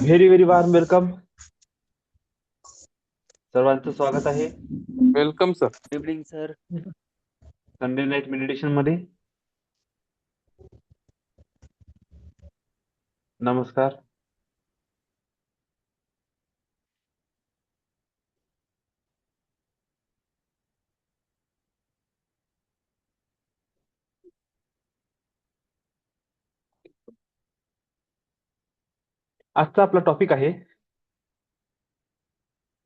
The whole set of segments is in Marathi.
Very very warm welcome. सर्वांचं स्वागत आहे welcome sir. Evening sir. Sunday night meditation मध्ये. नमस्कार. आजचा आपला टॉपिक आहे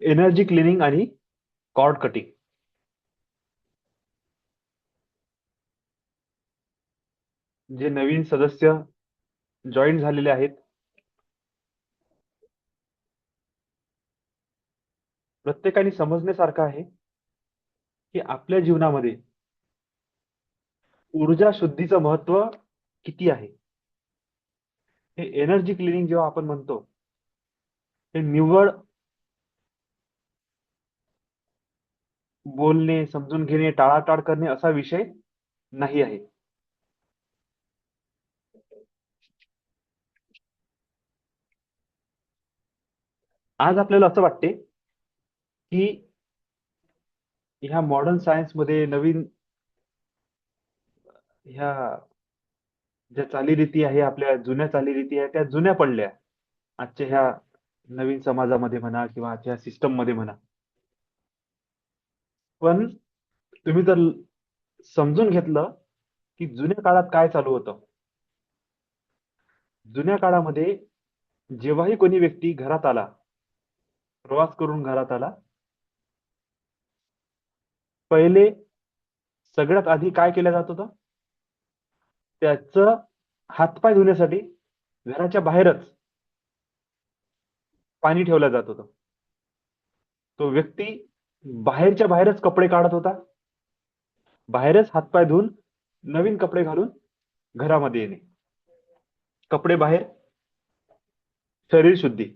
एनर्जी क्लिनिंग आणि कॉर्ड कटिंग. जे नवीन सदस्य जॉईन झालेले आहेत, प्रत्येकाने समजण्यासारखं आहे की आपल्या जीवनामध्ये ऊर्जा शुद्धीचं महत्व किती आहे. हे एनर्जी क्लिनिंग जेव्हा आपण म्हणतो, हे निव्वळ बोलणे, समजून घेणे, टाळाटाळ करणे असा विषय नाही आहे. आज आपल्याला असं वाटते की ह्या मॉडर्न सायन्स मध्ये नवीन ह्या ज्या चालीरीती आहे, आपल्या जुन्या चालीरीती आहे, त्या जुन्या पडल्या आजच्या ह्या नवीन समाजामध्ये म्हणा किंवा आजच्या सिस्टम मध्ये म्हणा. पण तुम्ही जर समजून घेतलं की जुन्या काळात काय चालू होतं. जुन्या काळामध्ये जेव्हाही कोणी व्यक्ती घरात आला, प्रवास करून घरात आला, पहिले सगळ्यात आधी काय केलं जात होतं, त्याचं हातपाय धुण्यासाठी घराच्या बाहेरच पाणी ठेवलं जात होतं. तो व्यक्ती बाहेरच्या बाहेरच कपडे काढत होता, बाहेरच हातपाय धुवून नवीन कपडे घालून घरामध्ये येणे. कपडे बाहेर, शरीर शुद्धी.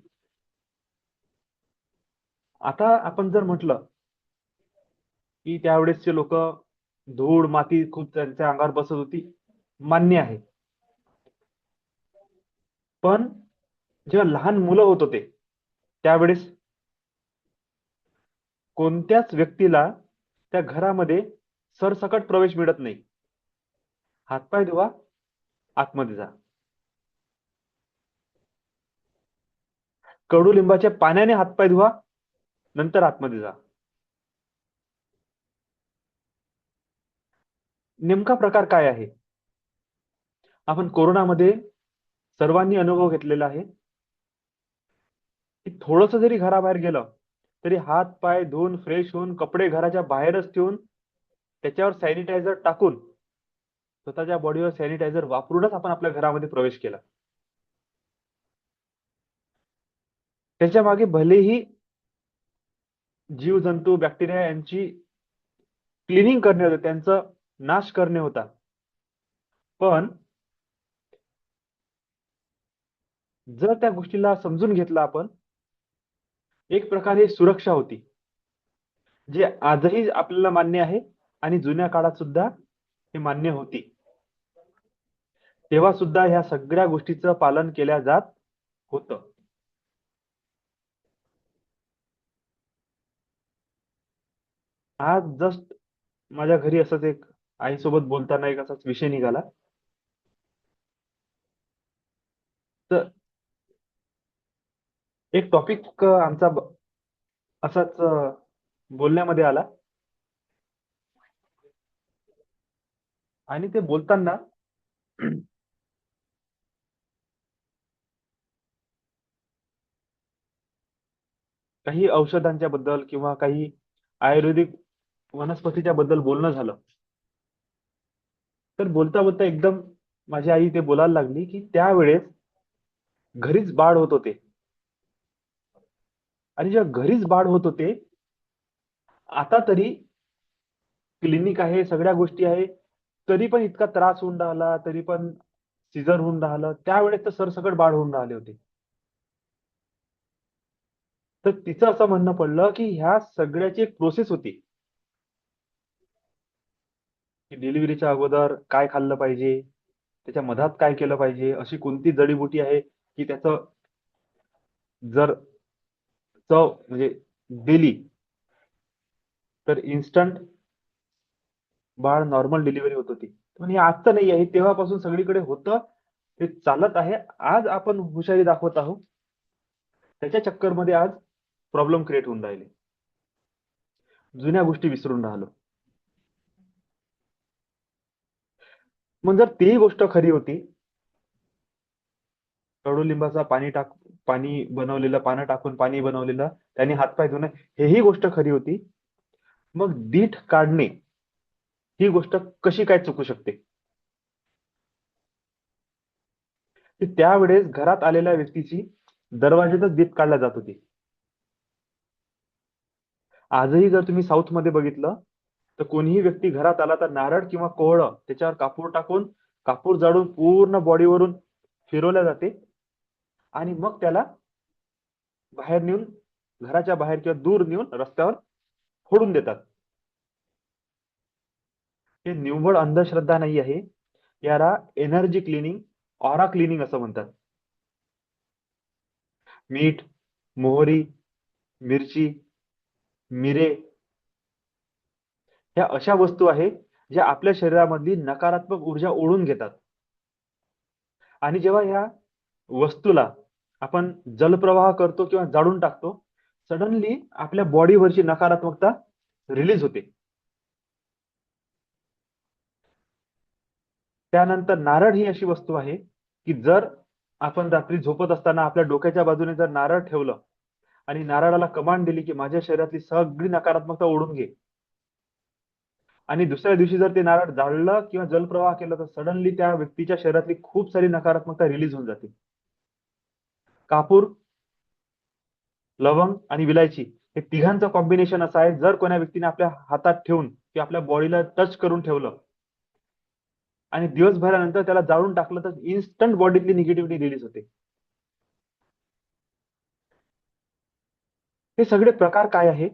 आता आपण जर म्हटलं की त्यावेळेसचे लोक धूळ माती खूप त्यांच्या अंगावर बसत होती, मान्य आहे. पण जेव्हा लहान मुलं होत होते त्यावेळेस कोणत्याच व्यक्तीला त्या घरामध्ये सरसकट प्रवेश मिळत नाही. हातपाय धुवा, आतमध्ये जा. कडुलिंबाच्या पाण्याने हातपाय धुवा, नंतर आतमध्ये जा. नेमका प्रकार काय आहे? आपण कोरोनामध्ये सर्वांनी अनुभव घेतलेला आहे की थोडस जरी घराबाहेर गेलं तरी हात पाय धुवून फ्रेश होऊन कपडे घराच्या बाहेरच ठेवून त्याच्यावर सॅनिटायझर टाकून स्वतःच्या बॉडीवर सॅनिटायझर वापरूनच आपण आपल्या घरामध्ये प्रवेश केला. त्याच्या मागे भलेही जीवजंतू, बॅक्टेरिया यांची क्लिनिंग करणे होते, त्यांचा नाश करणे होता. पण जर त्या गोष्टीला समजून घेतलं आपण, एक प्रकारे सुरक्षा होती, जे आजही आपल्याला मान्य आहे आणि जुन्या काळात सुद्धा हे मान्य होती. तेव्हा सुद्धा ह्या सगळ्या गोष्टीचं पालन केल्या जात होतं. आज जस्ट माझ्या घरी असंच एक आईसोबत बोलताना एक असाच विषय निघाला. तर एक टॉपिक आमचा असाच बोलण्यामध्ये आला आणि ते बोलताना काही औषधांच्या बद्दल किंवा काही आयुर्वेदिक वनस्पतीच्या बद्दल बोलणं झालं. तर बोलता बोलता एकदम माझी आई ते बोलायला लागली की त्यावेळेस घरीच बाळ होत होते, आणि जेव्हा घरीच बाळ होत होते, आता तरी क्लिनिक आहे, सगळ्या गोष्टी आहे, तरी पण इतका त्रास होऊन राहिला, तरी पण सिझर होऊन राहिलं. त्यावेळेस तर सरसकट बाळ होऊन राहिले होते. तर तिचं असं म्हणणं पडलं की ह्या सगळ्याची एक प्रोसेस होती की डिलिव्हरीच्या अगोदर काय खाल्लं पाहिजे, त्याच्या मधात काय केलं पाहिजे, अशी कोणती जडीबुटी आहे की त्याचं जर चव म्हणजे दिली तर इन्स्टंट बाळ नॉर्मल डिलिव्हरी होत होती. पण हे आजचं नाही आहे, तेव्हापासून सगळीकडे होतं, ते चालत आहे. आज आपण हुशारी दाखवत आहोत, त्याच्या चक्करमध्ये आज प्रॉब्लेम क्रिएट होऊन राहिले. जुन्या गोष्टी विसरून राहिलो. मग जर तीही गोष्ट खरी होती, कडुलिंबाचा पाणी बनवलेलं, पानं टाकून पाणी बनवलेलं, त्याने हातपाय धुणं, हेही गोष्ट खरी होती. मग दीठ काढणे ही गोष्ट कशी काय चुकू शकते? की त्यावेळेस घरात आलेल्या व्यक्तीची दरवाज्यातच दीप काढला जात होती. आजही जर तुम्ही साऊथ मध्ये बघितलं तर कोणीही व्यक्ती घरात आला तर नारळ किंवा कोहळं त्याच्यावर कापूर टाकून, कापूर जाळून पूर्ण बॉडीवरून फिरवल्या जाते आणि मग त्याला बाहेर नेऊन, घराच्या बाहेर किंवा दूर नेऊन रस्त्यावर फोडून देतात. हे निव्वळ अंधश्रद्धा नाही आहे, याला एनर्जी क्लिनिंग, ऑरा क्लिनिंग असं म्हणतात. मीठ, मोहरी, मिरची, मिरे ह्या अशा वस्तू आहेत ज्या आपल्या शरीरामधली नकारात्मक ऊर्जा ओढून घेतात. आणि जेव्हा ह्या वस्तूला आपण जलप्रवाह करतो किंवा जाळून टाकतो, सडनली आपल्या बॉडीवरची नकारात्मकता रिलीज होते. त्यानंतर नारळ ही अशी वस्तू आहे की जर आपण रात्री झोपत असताना आपल्या डोक्याच्या बाजूने जर नारळ ठेवलं आणि नारळाला कमांड दिली की माझ्या शरीरातली सगळी नकारात्मकता ओढून घे, आणि दुसऱ्या दिवशी जर ते नारळ जाळलं किंवा जलप्रवाह केला तर सडनली त्या व्यक्तीच्या शरीरातली खूप सारी नकारात्मकता रिलीज होऊन जाते. कापूर, लवंग आणि विलायची हे तिघांचं कॉम्बिनेशन असं आहे, जर कोण्या व्यक्तीने आपल्या हातात ठेवून किंवा आपल्या बॉडीला टच करून ठेवलं आणि दिवसभरानंतर त्याला जाळून टाकलं तर इन्स्टंट बॉडीतली निगेटिव्हिटी रिलीज होते. हे सगळे प्रकार काय आहे?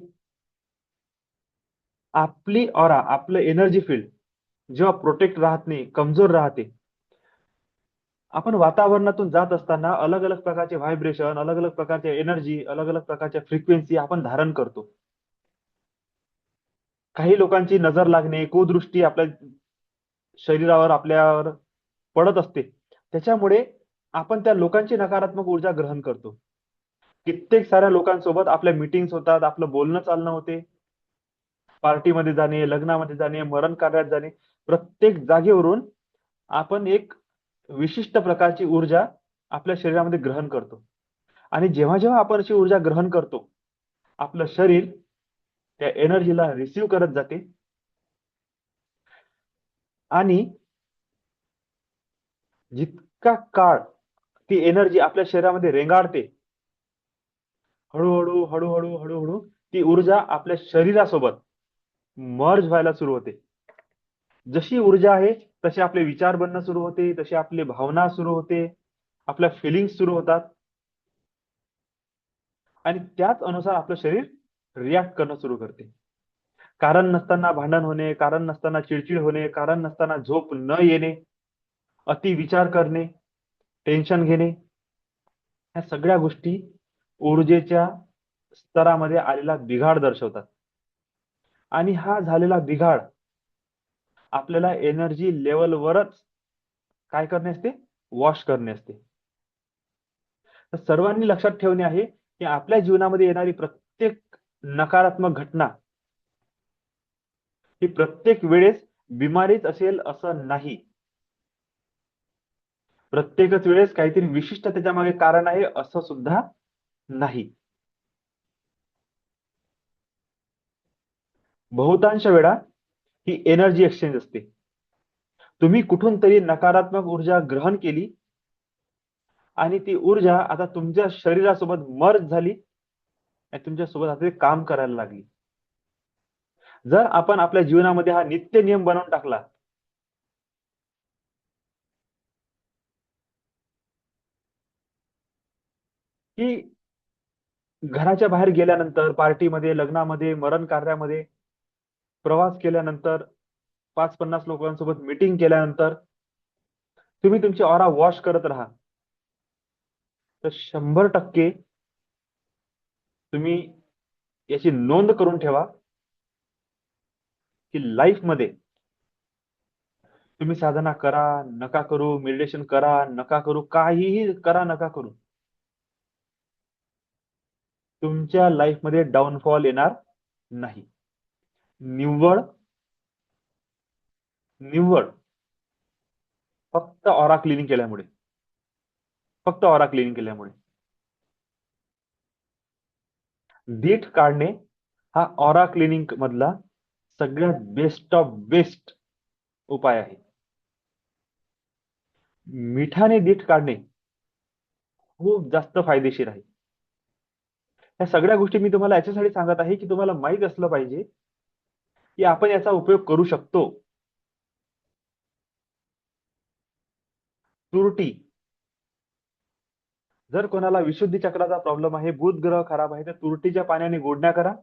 आपली ऑरा, आपलं एनर्जी फील्ड जेव्हा प्रोटेक्ट राहत नाही, कमजोर राहते, आपण वातावरणातून जात असताना अलग अलग प्रकारचे व्हायब्रेशन, अलग अलग प्रकारचे एनर्जी, अलग अलग प्रकारच्या फ्रिक्वेन्सी आपण धारण करतो. काही लोकांची नजर लागणे, कुदृष्टी आपल्या शरीरावर, आपल्यावर पडत असते, त्याच्यामुळे आपण त्या लोकांची नकारात्मक ऊर्जा ग्रहण करतो. कित्येक साऱ्या लोकांसोबत आपल्या मीटिंग्स होतात, आपलं बोलणं चालणं होते, पार्टीमध्ये जाणे, लग्नामध्ये जाणे, मरण कार्यात जाणे, प्रत्येक जागेवरून आपण एक विशिष्ट प्रकारची ऊर्जा आपल्या शरीरामध्ये ग्रहण करतो. आणि जेव्हा जेव्हा आपण अशी ऊर्जा ग्रहण करतो, आपलं शरीर त्या एनर्जीला रिसीव्ह करत जाते आणि जितका काळ ती एनर्जी आपल्या शरीरामध्ये रेंगाळते, हळूहळू हळूहळू हळूहळू ती ऊर्जा आपल्या शरीरासोबत मर्ज व्हायला सुरू होते. जशी ऊर्जा आहे तसे आपले विचार बनणं सुरू होते, तशी आपली भावना सुरू होते, आपल्या फिलिंग्स सुरू होतात आणि त्याच अनुसार आपलं शरीर रिॲक्ट करणं सुरू करते. कारण नसताना भांडण होणे, कारण नसताना चिडचिड होणे, कारण नसताना झोप न येणे, अति विचार करणे, टेन्शन घेणे, ह्या सगळ्या गोष्टी ऊर्जेच्या स्तरामध्ये आलेला बिघाड दर्शवतात. आणि हा झालेला बिघाड आपल्याला एनर्जी लेवलवरच काय करणे असते? वॉश करणे असते. तर सर्वांनी लक्षात ठेवणे आहे की आपल्या जीवनामध्ये येणारी प्रत्येक नकारात्मक घटना ही प्रत्येक वेळेस बिमारीच असेल असं नाही. प्रत्येकच वेळेस काहीतरी विशिष्ट त्याच्यामागे कारण आहे असं सुद्धा नाही. बहुतांश वेळा ही एनर्जी एक्सचेंज असते. तुम्ही कुठून तरी नकारात्मक ऊर्जा ग्रहण केली आणि ती ऊर्जा आता तुमच्या शरीरासोबत मर्ज झाली आणि तुमच्या सोबत आता ते काम करायला लागली. जर आपण आपल्या जीवनामध्ये हा नित्य नियम बनवून टाकला की घराच्या बाहेर गेल्यानंतर, पार्टीमध्ये, लग्नामध्ये, मरण कार्यामध्ये प्रवास केल्यानंतर, 5-50 लोकांसोबत मीटिंग केल्यानंतर तुम्ही तुमची ऑरा वॉश करत राहा, तर 100% तुम्ही याची नोंद करून ठेवा की लाईफ मध्ये तुम्ही साधना करा नका करू, मेडिटेशन करा नका करू, काहीही करा नका करू, तुमच्या लाईफ मध्ये डाऊनफॉल येणार नाही. निव्वळ निव्वळ फक्त ऑरा क्लिनिंग केल्यामुळे, फक्त ऑरा क्लिनिंग केल्यामुळे. दीट काढणे हा ऑरा क्लिनिंग मधला सगळ्यात बेस्ट ऑफ बेस्ट उपाय आहे. मिठाने दीट काढणे खूप जास्त फायदेशीर आहे. या सगळ्या गोष्टी मी तुम्हाला याच्यासाठी सांगत आहे की तुम्हाला माहित असलं पाहिजे की आपण याचा उपयोग करू शकतो. तुरटी, जर कोणाला विशुद्धी चक्राचा प्रॉब्लेम आहे, बुध ग्रह खराब आहे, तर तुरटीच्या पाण्याने गुडण्या करा.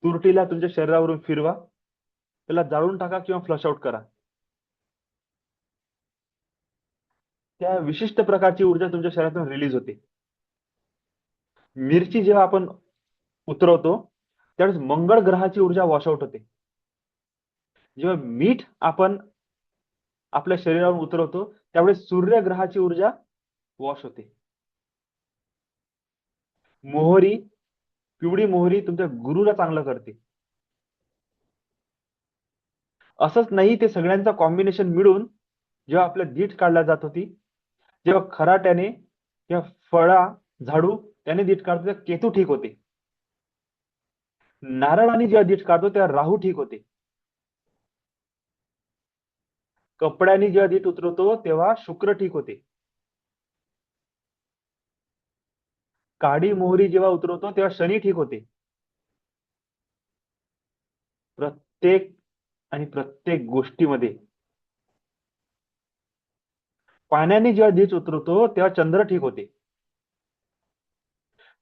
तुरटीला तुमच्या शरीरावरून फिरवा, त्याला जाळून टाका किंवा फ्लश आउट करा. त्या विशिष्ट प्रकारची ऊर्जा तुमच्या शरीरातून रिलीज होते. मिरची जेव्हा आपण उतरवतो त्यावेळेस मंगळ ग्रहाची ऊर्जा वॉशआउट होते. जेव्हा मीठ आपण आपल्या शरीरावर उतरवतो त्यावेळेस सूर्य ग्रहाची ऊर्जा वॉश होते. मोहरी, पिवळी मोहरी तुमच्या गुरुला चांगलं करते. असंच नाही, ते सगळ्यांचा कॉम्बिनेशन मिळून जेव्हा आपल्या दीट काढल्या जात होती, जेव्हा खराट्याने किंवा फळा झाडू त्याने दीट काढतो तेव्हा केतू ठीक होते. नारळाने जेव्हा दीट काढतो तेव्हा राहू ठीक होते. कपड्याने जेव्हा दीट उतरवतो तेव्हा शुक्र ठीक होते. काळी मोहरी जेव्हा उतरवतो तेव्हा शनी ठीक होते. प्रत्येक आणि प्रत्येक गोष्टीमध्ये पाण्याने जेव्हा दीट उतरवतो तेव्हा चंद्र ठीक होते.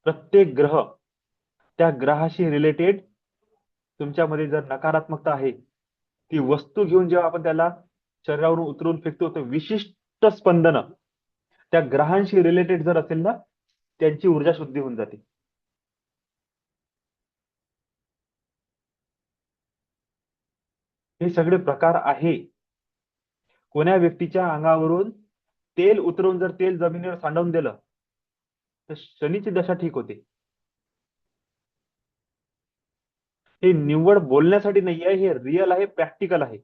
प्रत्येक ग्रह, त्या ग्रहाशी रिलेटेड तुमच्यामध्ये जर नकारात्मकता आहे, ती वस्तू घेऊन जेव्हा आपण त्याला शरीरावरून उतरून फेकतो तर विशिष्ट स्पंदन त्या ग्रहांशी रिलेटेड जर असेल ना, त्यांची ऊर्जा शुद्धी होऊन जाते. हे सगळे प्रकार आहे. कोण्या व्यक्तीच्या अंगावरून तेल उतरवून जर तेल जमिनीवर सांडवून दिलं तर शनीची दशा ठीक होते. हे निव्वळ बोलण्यासाठी नाही आहे, हे रिअल आहे, प्रॅक्टिकल आहे.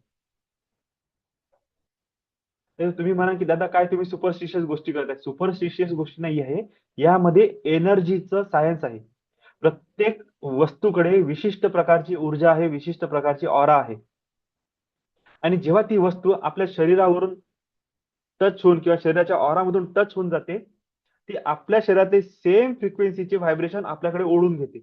तर तुम्ही म्हणा की दादा काय तुम्ही सुपरस्टिशियस गोष्टी करताय. सुपरस्टिशियस गोष्टी नाही आहे, यामध्ये एनर्जीचं सायन्स आहे. प्रत्येक वस्तूकडे विशिष्ट प्रकारची ऊर्जा आहे, विशिष्ट प्रकारची ऑरा आहे. आणि जेव्हा ती वस्तू आपल्या शरीरावरून टच होऊन किंवा शरीराच्या ऑरामधून टच होऊन जाते, ती आपल्या शरीरातले सेम फ्रिक्वेन्सीचे व्हायब्रेशन आपल्याकडे ओढून घेते.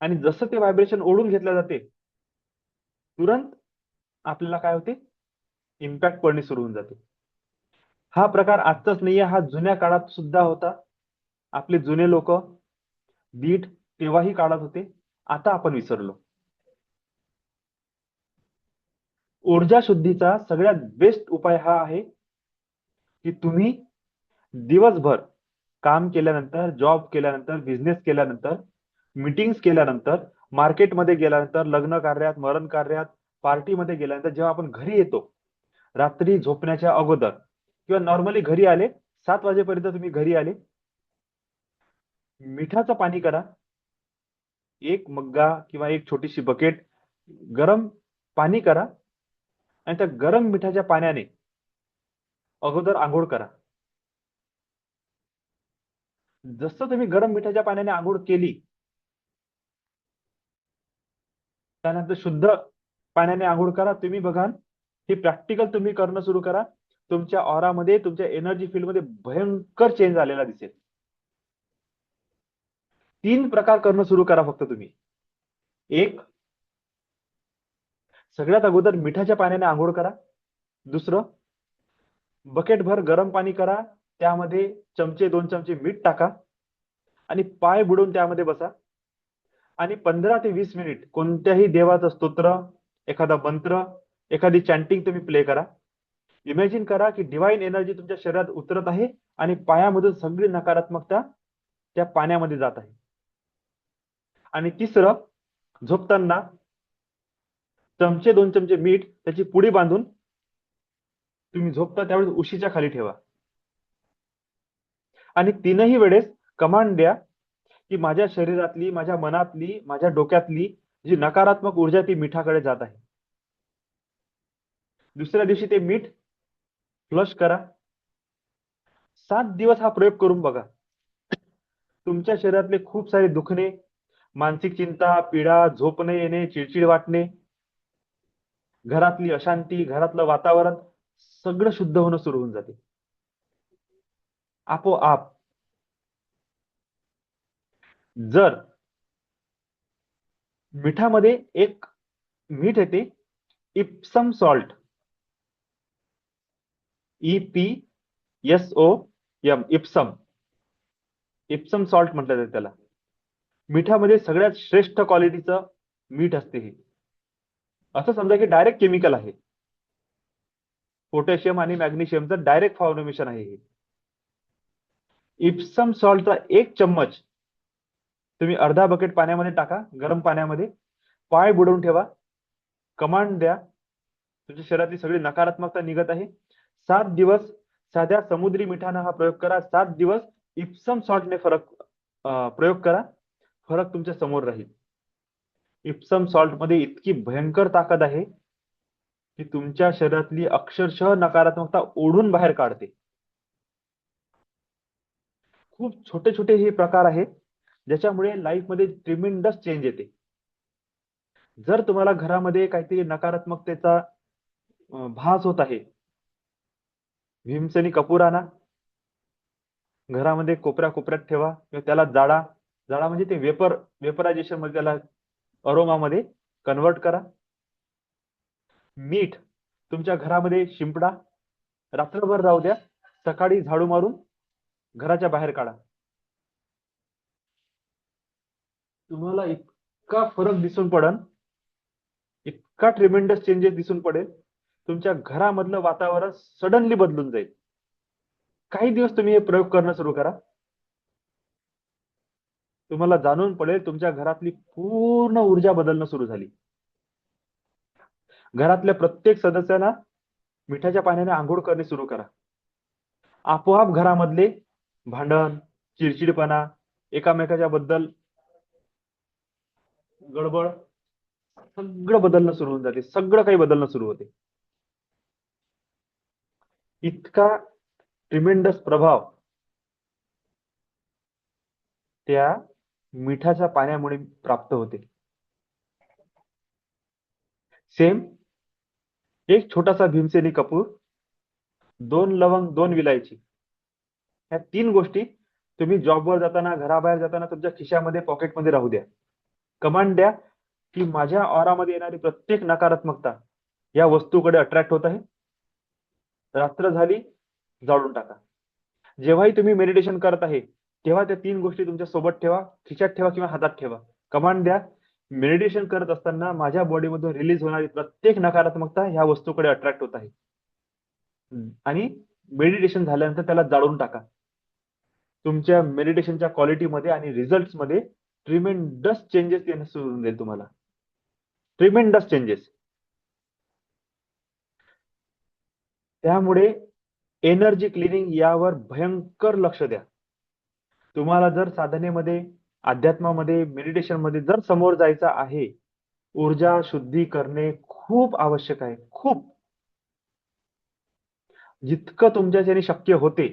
आणि जसं ते व्हायब्रेशन ओढून घेतलं जाते, तुरंत आपल्याला काय होते, इम्पॅक्ट पडणे सुरू होऊन जाते. हा प्रकार आजचाच नाहीये, हा जुन्या काळात सुद्धा होता. आपले जुने लोक दीट तेव्हाही काढत होते, आता आपण विसरलो. ऊर्जा शुद्धीचा सगळ्यात बेस्ट उपाय हा आहे की तुम्ही दिवसभर काम केल्यानंतर, जॉब केल्यानंतर, बिझनेस केल्यानंतर, मीटिंग्स केल्यानंतर, मार्केटमध्ये गेल्यानंतर, लग्न कार्यात, मरण कार्यात, पार्टीमध्ये गेल्यानंतर, जेव्हा आपण घरी येतो रात्री झोपण्याच्या अगोदर किंवा नॉर्मली घरी आले 7 वाजेपर्यंत तुम्ही घरी आले, मिठाचं पाणी करा. एक मग्गा किंवा एक छोटीशी बकेट गरम पाणी करा आणि त्या गरम मिठाच्या पाण्याने अगोदर आंघोळ करा. जसं तुम्ही गरम मिठाच्या पाण्याने आंघोळ केली, त्यानंतर शुद्ध पाण्याने आंघोळ करा. तुम्ही बघाल हे प्रॅक्टिकल तुम्ही करणं सुरू करा. तुमच्या ऑरामध्ये, तुमच्या एनर्जी फील्डमध्ये भयंकर चेंज आलेला दिसेल. 3 प्रकार करणं सुरू करा फक्त तुम्ही. एक, सगळ्यात अगोदर मिठाच्या पाण्याने आंघोळ करा. दुसरं, बकेटभर गरम पाणी करा, त्यामध्ये 2 चमचे मीठ टाका आणि पाय बुडवून त्यामध्ये बसा आणि 15 ते 20 मिनिट कोणत्याही देवाचं स्तोत्र, एखादा मंत्र, एखादी चॅन्टिंग तुम्ही प्ले करा. इमॅजिन करा की डिवाइन एनर्जी तुमच्या शरीरात उतरत आहे आणि पायामधून सगळी नकारात्मकता त्या पाण्यामध्ये जात आहे. आणि तिसरं, झोपताना चमचे 2 चमचे मीठ त्याची पुडी बांधून तुम्ही झोपता त्यावेळेस उशीच्या खाली ठेवा. आणि तीनही वेळेस कमांड द्या की माझ्या शरीरातली, माझ्या मनातली, माझ्या डोक्यातली जी नकारात्मक ऊर्जा ती मिठाकडे जात आहे. दुसऱ्या दिवशी ते मीठ फ्लश करा. 7 दिवस हा प्रयोग करून बघा. तुमच्या शरीरातले खूप सारे दुखणे, मानसिक चिंता, पीडा, झोप न येणे, चिडचिड वाटणे, घरातली अशांती, घरातलं वातावरण सगळं शुद्ध होणं सुरू होऊन जाते आपोआप. जर मिठामध्ये एक मीठ येते, Epsom salt, EPSOM, Epsom salt म्हटलं जाते त्याला. मिठामध्ये सगळ्यात श्रेष्ठ क्वालिटीचं मीठ असते हे. असं समजा की डायरेक्ट केमिकल आहे. पोटॅशियम आणि मॅग्नेशियमचं डायरेक्ट फॉर्मेशन आहे हे. इप्सम सॉल्टचा 1 चम्मच तुम्ही अर्धा बकेट पाण्यामध्ये टाका, गरम पाण्यामध्ये, पाय बुडवून ठेवा. कमांड द्या तुमच्या शरीरातली सगळी नकारात्मकता निघत आहे. 7 दिवस साध्या समुद्री मिठानं हा प्रयोग करा. 7 दिवस इप्सम सॉल्टने प्रयोग करा. फरक तुमच्या समोर राहील. इप्सम सॉल्ट मध्ये इतकी भयंकर ताकद आहे की तुमच्या शरीरातली अक्षरशः नकारात्मकता ओढून बाहेर काढते. खूप छोटे छोटे हे प्रकार आहेत ज्याच्यामुळे लाईफ मध्ये ट्रिमेंडस चेंज येते. जर तुम्हाला घरामध्ये काहीतरी नकारात्मकतेचा भास होत आहे, भीमसेनी कपूर आणा, घरामध्ये कोपऱ्या कोपऱ्यात ठेवा किंवा त्याला जाळा. जाळा म्हणजे ते वेपरायझेशन मध्ये त्याला अरोमा मध्ये कन्वर्ट करा. मीठ तुमच्या घरामध्ये शिंपडा, रात्रभर राहू द्या, सकाळी झाडू मारून घराच्या बाहेर काढा. तुम्हाला इतका फरक दिसून पडेल, इतका ट्रिमेंडस चेंजेस दिसून पडेल. तुमच्या घरामधलं वातावरण सडनली बदलून जाईल. काही दिवस तुम्ही हे प्रयोग करणं सुरू करा. तुम्हाला जाणून पडेल तुमच्या घरातली पूर्ण ऊर्जा बदलणं सुरू झाली. घरातल्या प्रत्येक सदस्यांना मिठाच्या पाण्याने आंघोळ करणे सुरू करा. आपोआप घरामधले भांडण, चिडचिडपणा, एकामेकाच्या बद्दल गडबड सगळं बदलणं सुरू होऊन जाते. सगळं काही बदलणं सुरू होते. इतका ट्रिमेंडस प्रभाव त्या मिठाच्या पाण्यामुळे प्राप्त होते. सेम एक छोटासा भीमसेनी कपूर, 2 लवंग, 2 विलायची, ह्या 3 गोष्टी तुम्ही जॉबवर जाताना, घराबाहेर जाताना तुमच्या खिशामध्ये, पॉकेटमध्ये राहू द्या. कमांड द्या की माझ्या ऑरामध्ये येणारी प्रत्येक नकारात्मकता या वस्तूकडे अट्रॅक्ट होत आहे. रात्र झाली, जाळून टाका. जेव्हाही तुम्ही मेडिटेशन करत आहे तेव्हा त्या 3 गोष्टी तुमच्या सोबत ठेवा, खिशात ठेवा किंवा हातात ठेवा. कमांड द्या, मेडिटेशन करत असताना माझ्या बॉडीमधून रिलीज होणारी प्रत्येक नकारात्मकता ह्या वस्तूकडे अट्रॅक्ट होत आहे आणि मेडिटेशन झाल्यानंतर त्याला जाळून टाका. तुमच्या मेडिटेशनच्या क्वालिटीमध्ये आणि रिझल्ट्समध्ये ट्रिमेंडस चेंजेस येणं सुरू होऊन जाईल तुम्हाला. Tremendous changes. त्यामुळे एनर्जी क्लिनिंग यावर भयंकर लक्ष द्या. तुम्हाला जर साधनेमध्ये, अध्यात्मामध्ये, मेडिटेशन मध्ये जर समोर जायचं आहे, ऊर्जा शुद्धी करणे खूप आवश्यक आहे. खूप. जितकं तुमच्याच्याने शक्य होते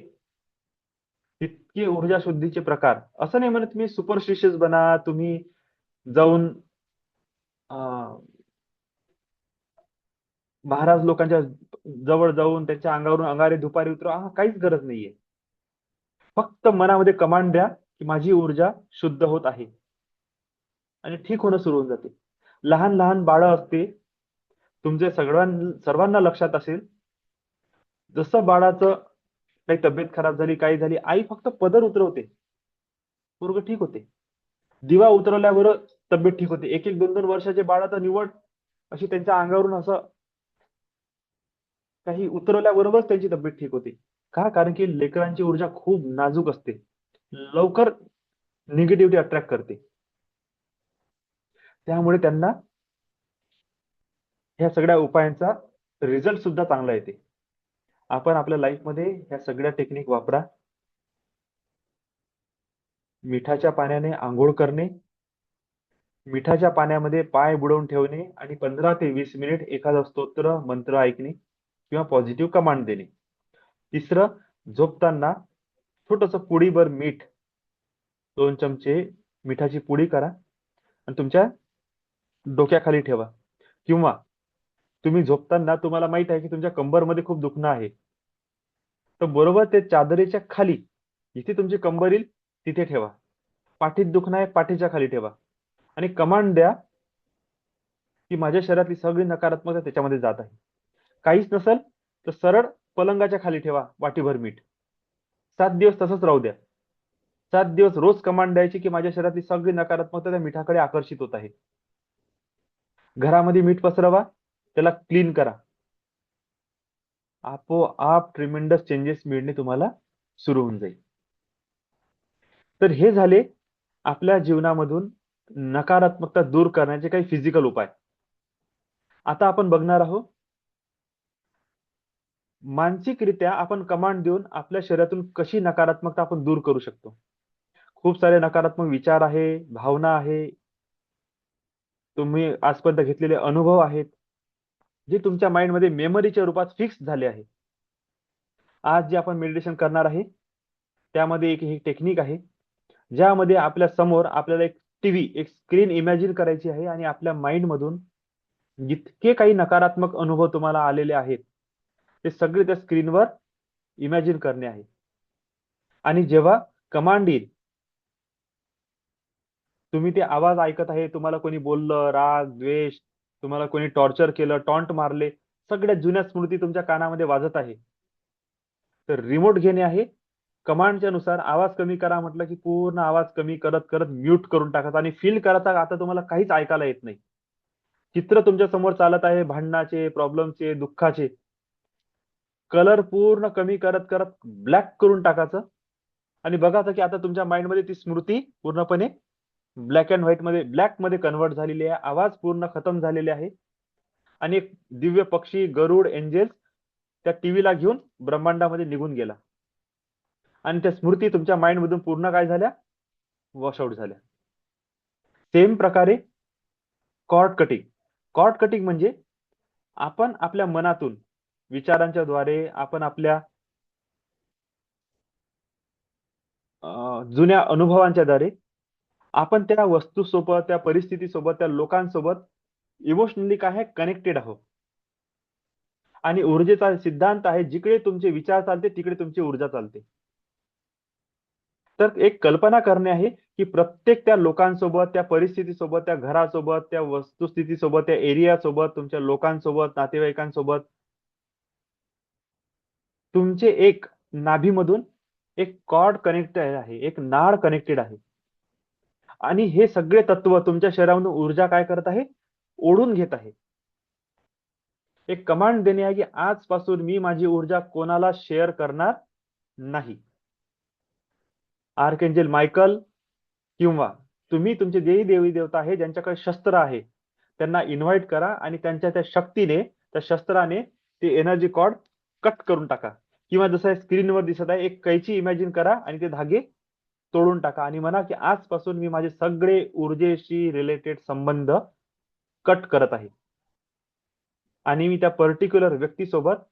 तितके ऊर्जा शुद्धीचे प्रकार. असं नाही म्हणत तुम्ही सुपरस्टिशियस बना, तुम्ही जाऊन महाराज लोकांच्या जवळ जाऊन त्यांच्या अंगावरून अंगारे दुपारी उतरवा, काहीच गरज नाहीये. फक्त मनामध्ये कमांड द्या की माझी ऊर्जा शुद्ध होत आहे आणि ठीक होणं सुरू होऊन जाते. लहान लहान बाळं असते, तुमच्या सर्वांना लक्षात असेल, जसं बाळाचं काही तब्येत खराब झाली, काही झाली, आई फक्त पदर उतरवते, पोरग ठीक होते. दिवा उतरवल्यावर तब्येत ठीक होते. 1-1, 2-2 वर्षाचे बाळ तर निवड अशी त्यांच्या अंगावरून असं काही उतरवल्याबरोबरच त्यांची तब्येत ठीक होते. का? कारण की लेकरांची ऊर्जा खूप नाजूक असते, लवकर निगेटिव्हिटी अट्रॅक्ट करते. त्यामुळे त्यांना ह्या सगळ्या उपायांचा रिझल्ट सुद्धा चांगला येते. आपण आपल्या लाईफमध्ये ह्या सगळ्या टेक्निक वापरा. मिठाच्या पाण्याने अंघोळ करणे, मिठाच्या पाण्यामध्ये पाय बुडवून ठेवणे आणि 15 ते 20 मिनिट एखादा स्तोत्र, मंत्र ऐकणे किंवा पॉझिटिव्ह कमांड देणे. तिसरं, झोपताना छोटंसं पुडीभर मीठ, 2 चमचे मिठाची पुडी करा आणि तुमच्या डोक्याखाली ठेवा. किंवा तुम्ही झोपताना तुम्हाला माहित आहे की तुमच्या कंबरमध्ये खूप दुखणं आहे, तर बरोबर ते चादरीच्या खाली, जिथे तुमची कंबर येईल तिथे ठेवा. पाठीत दुखणं आहे, पाठीच्या खाली ठेवा आणि कमांड द्या की माझ्या शरीरातली सगळी नकारात्मकता त्याच्यामध्ये जात आहे. काहीच नसेल तर सरळ पलंगाच्या खाली ठेवा वाटीभर मीठ. 7 दिवस तसंच राहू द्या. 7 दिवस रोज कमांड द्यायची की माझ्या शरीरातली सगळी नकारात्मकता त्या मिठाकडे आकर्षित होत आहे. घरामध्ये मीठ पसरवा, त्याला क्लीन करा. आपोआप ट्रिमेंडस चेंजेस मिळणे तुम्हाला सुरू होऊन जाईल. तर हे झाले आपल्या जीवनामधून नकारात्मकता दूर करण्याचे काही फिजिकल उपाय. आता आपण बघणार आहोत मानसिकरित्या आपण कमांड देऊन आपल्या शरीरातून कशी नकारात्मकता आपण दूर करू शकतो. खूप सारे नकारात्मक विचार आहे, भावना आहे, तुम्ही आजपर्यंत घेतलेले अनुभव आहेत, जे तुमच्या माइंडमध्ये मेमरीच्या रूपात फिक्स झाले आहे. आज जे आपण मेडिटेशन करणार आहे, त्यामध्ये एक ही टेक्निक आहे, ज्यामध्ये आपल्या समोर आपल्याला एक टीव्ही, एक स्क्रीन इमॅजिन करायची आहे आणि आपल्या माइंडमधून जितके काही नकारात्मक अनुभव तुम्हाला आलेले आहेत, ते सगळे त्या स्क्रीनवर इमॅजिन करणे आहे. आणि जेव्हा कमांड येईल, तुम्ही ते आवाज ऐकत आहे, तुम्हाला कोणी बोललं, राग, द्वेष, तुम्हाला कोणी टॉर्चर केलं, टॉन्ट मारले, सगळ्या जुन्या स्मृती तुमच्या कानामध्ये वाजत आहे. तर रिमोट घेणे आहे, कमांडच्या नुसार आवाज कमी करा म्हटलं की पूर्ण आवाज कमी करत करत म्यूट करून टाकायचा आणि फील करायचा आता तुम्हाला काहीच ऐकायला येत नाही. चित्र तुमच्या समोर चालत आहे भांडणाचे, प्रॉब्लेमचे, दुःखाचे. कलर पूर्ण कमी करत करत ब्लॅक करून टाकायचं आणि बघायचं की आता तुमच्या माइंडमध्ये ती स्मृती पूर्णपणे ब्लॅक अँड व्हाईट मध्ये, ब्लॅक मध्ये कन्वर्ट झालेली आहे. आवाज पूर्ण खतम झालेले आहे आणि एक दिव्य पक्षी, गरुड, एंजेल्स त्या टीव्हीला घेऊन ब्रह्मांडामध्ये निघून गेला आणि त्या स्मृती तुमच्या माइंड मधून पूर्ण काय झाल्या, वॉश आउट झाल्या. सेम प्रकारे कॉर्ड कटिंग. कॉर्ड कटिंग म्हणजे आपण आपल्या मनातून विचारांच्या द्वारे, आपण आपल्या जुन्या अनुभवांच्या द्वारे आपण त्या वस्तूसोबत, त्या परिस्थितीसोबत, त्या लोकांसोबत इमोशनली काय आहे, कनेक्टेड आहोत. आणि ऊर्जेचा सिद्धांत आहे, जिकडे तुमचे विचार चालते तिकडे तुमची ऊर्जा चालते. तर एक कल्पना करणे आहे की प्रत्येक त्या लोकांसोबत, त्या परिस्थितीसोबत, त्या घरासोबत, त्या वस्तुस्थितीसोबत, त्या एरियासोबत, तुमच्या लोकांसोबत, नातेवाईकांसोबत तुमचे एक नाभीमधून एक कॉर्ड कनेक्टेड आहे, एक नाळ कनेक्टेड आहे आणि हे सगळे तत्व तुमच्या शरीरामधून ऊर्जा काय करत आहे, ओढून घेत आहे. एक कमांड देणे आहे की आजपासून मी माझी ऊर्जा कोणाला शेअर करणार नाही. आर्कएंजल मायकल किंवा तुम्ही तुमचे जेही देवी देवता आहे, ज्यांच्याकडे शस्त्र आहे, त्यांना इन्व्हाइट करा आणि त्यांच्या त्या शक्तीने, त्या शस्त्राने ते एनर्जी कॉर्ड कट करून टाका. किंवा जसं स्क्रीनवर दिसत आहे, एक कैची इमॅजिन करा आणि ते धागे तोडून टाका आणि म्हणा की आजपासून मी माझे सगळे ऊर्जेशी रिलेटेड संबंध कट करत आहे आणि मी त्या पर्टिक्युलर व्यक्तीसोबत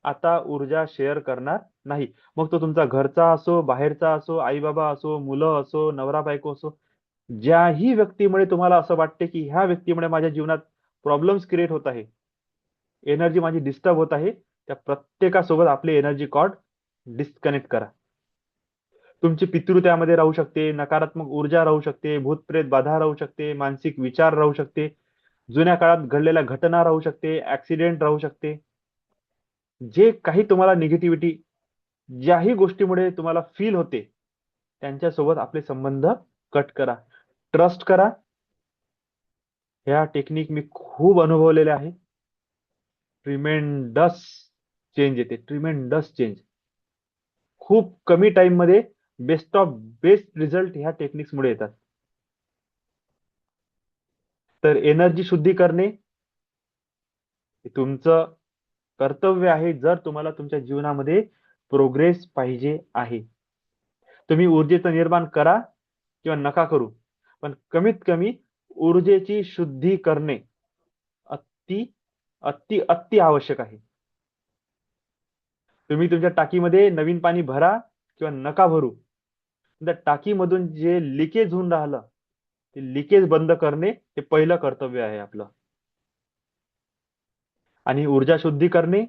आता ऊर्जा शेअर करणार नाही. मग तो तुमचा घरचा असो, बाहेरचा असो, आई बाबा असो, मुलं असो, नवरा बायको असो, ज्याही व्यक्तीमुळे तुम्हाला असं वाटते की ह्या व्यक्तीमुळे माझ्या जीवनात प्रॉब्लेम्स क्रिएट होत आहे, एनर्जी माझी डिस्टर्ब होत आहे, त्या प्रत्येकासोबत आपले एनर्जी कॉर्ड डिस्कनेक्ट करा. तुमची पितृ त्यामध्ये राहू शकते, नकारात्मक ऊर्जा राहू शकते, भूतप्रेत बाधा राहू शकते, मानसिक विचार राहू शकते, जुन्या काळात घडलेल्या घटना राहू शकते, ऍक्सिडेंट राहू शकते. जे काही तुम्हाला निगेटिव्हिटी, ज्याही गोष्टीमुळे तुम्हाला फील होते, त्यांच्यासोबत आपले संबंध कट करा. ट्रस्ट करा. ह्या टेक्निक मी खूप अनुभवलेल्या आहे. ट्रिमेंडस चेंज येते, ट्रिमेंडस चेंज. खूप कमी टाइम मध्ये बेस्ट ऑफ बेस्ट रिझल्ट ह्या टेक्निक्स मुळे येतात. तर एनर्जी शुद्धी करणे हे तुमचं कर्तव्य आहे, जर तुम्हाला तुमच्या जीवनामध्ये प्रोग्रेस पाहिजे आहे. तुम्ही ऊर्जेचं निर्माण करा किंवा नका करू, पण कमीत कमी ऊर्जेची शुद्धी करणे अति अति अति आवश्यक आहे. तुम्ही तुमच्या टाकीमध्ये नवीन पाणी भरा किंवा नका भरू, त्या टाकीमधून जे लिकेज होऊन राहिलं ते लिकेज बंद करणे हे पहिलं कर्तव्य आहे आपलं. आणि ऊर्जा शुद्धी करणे,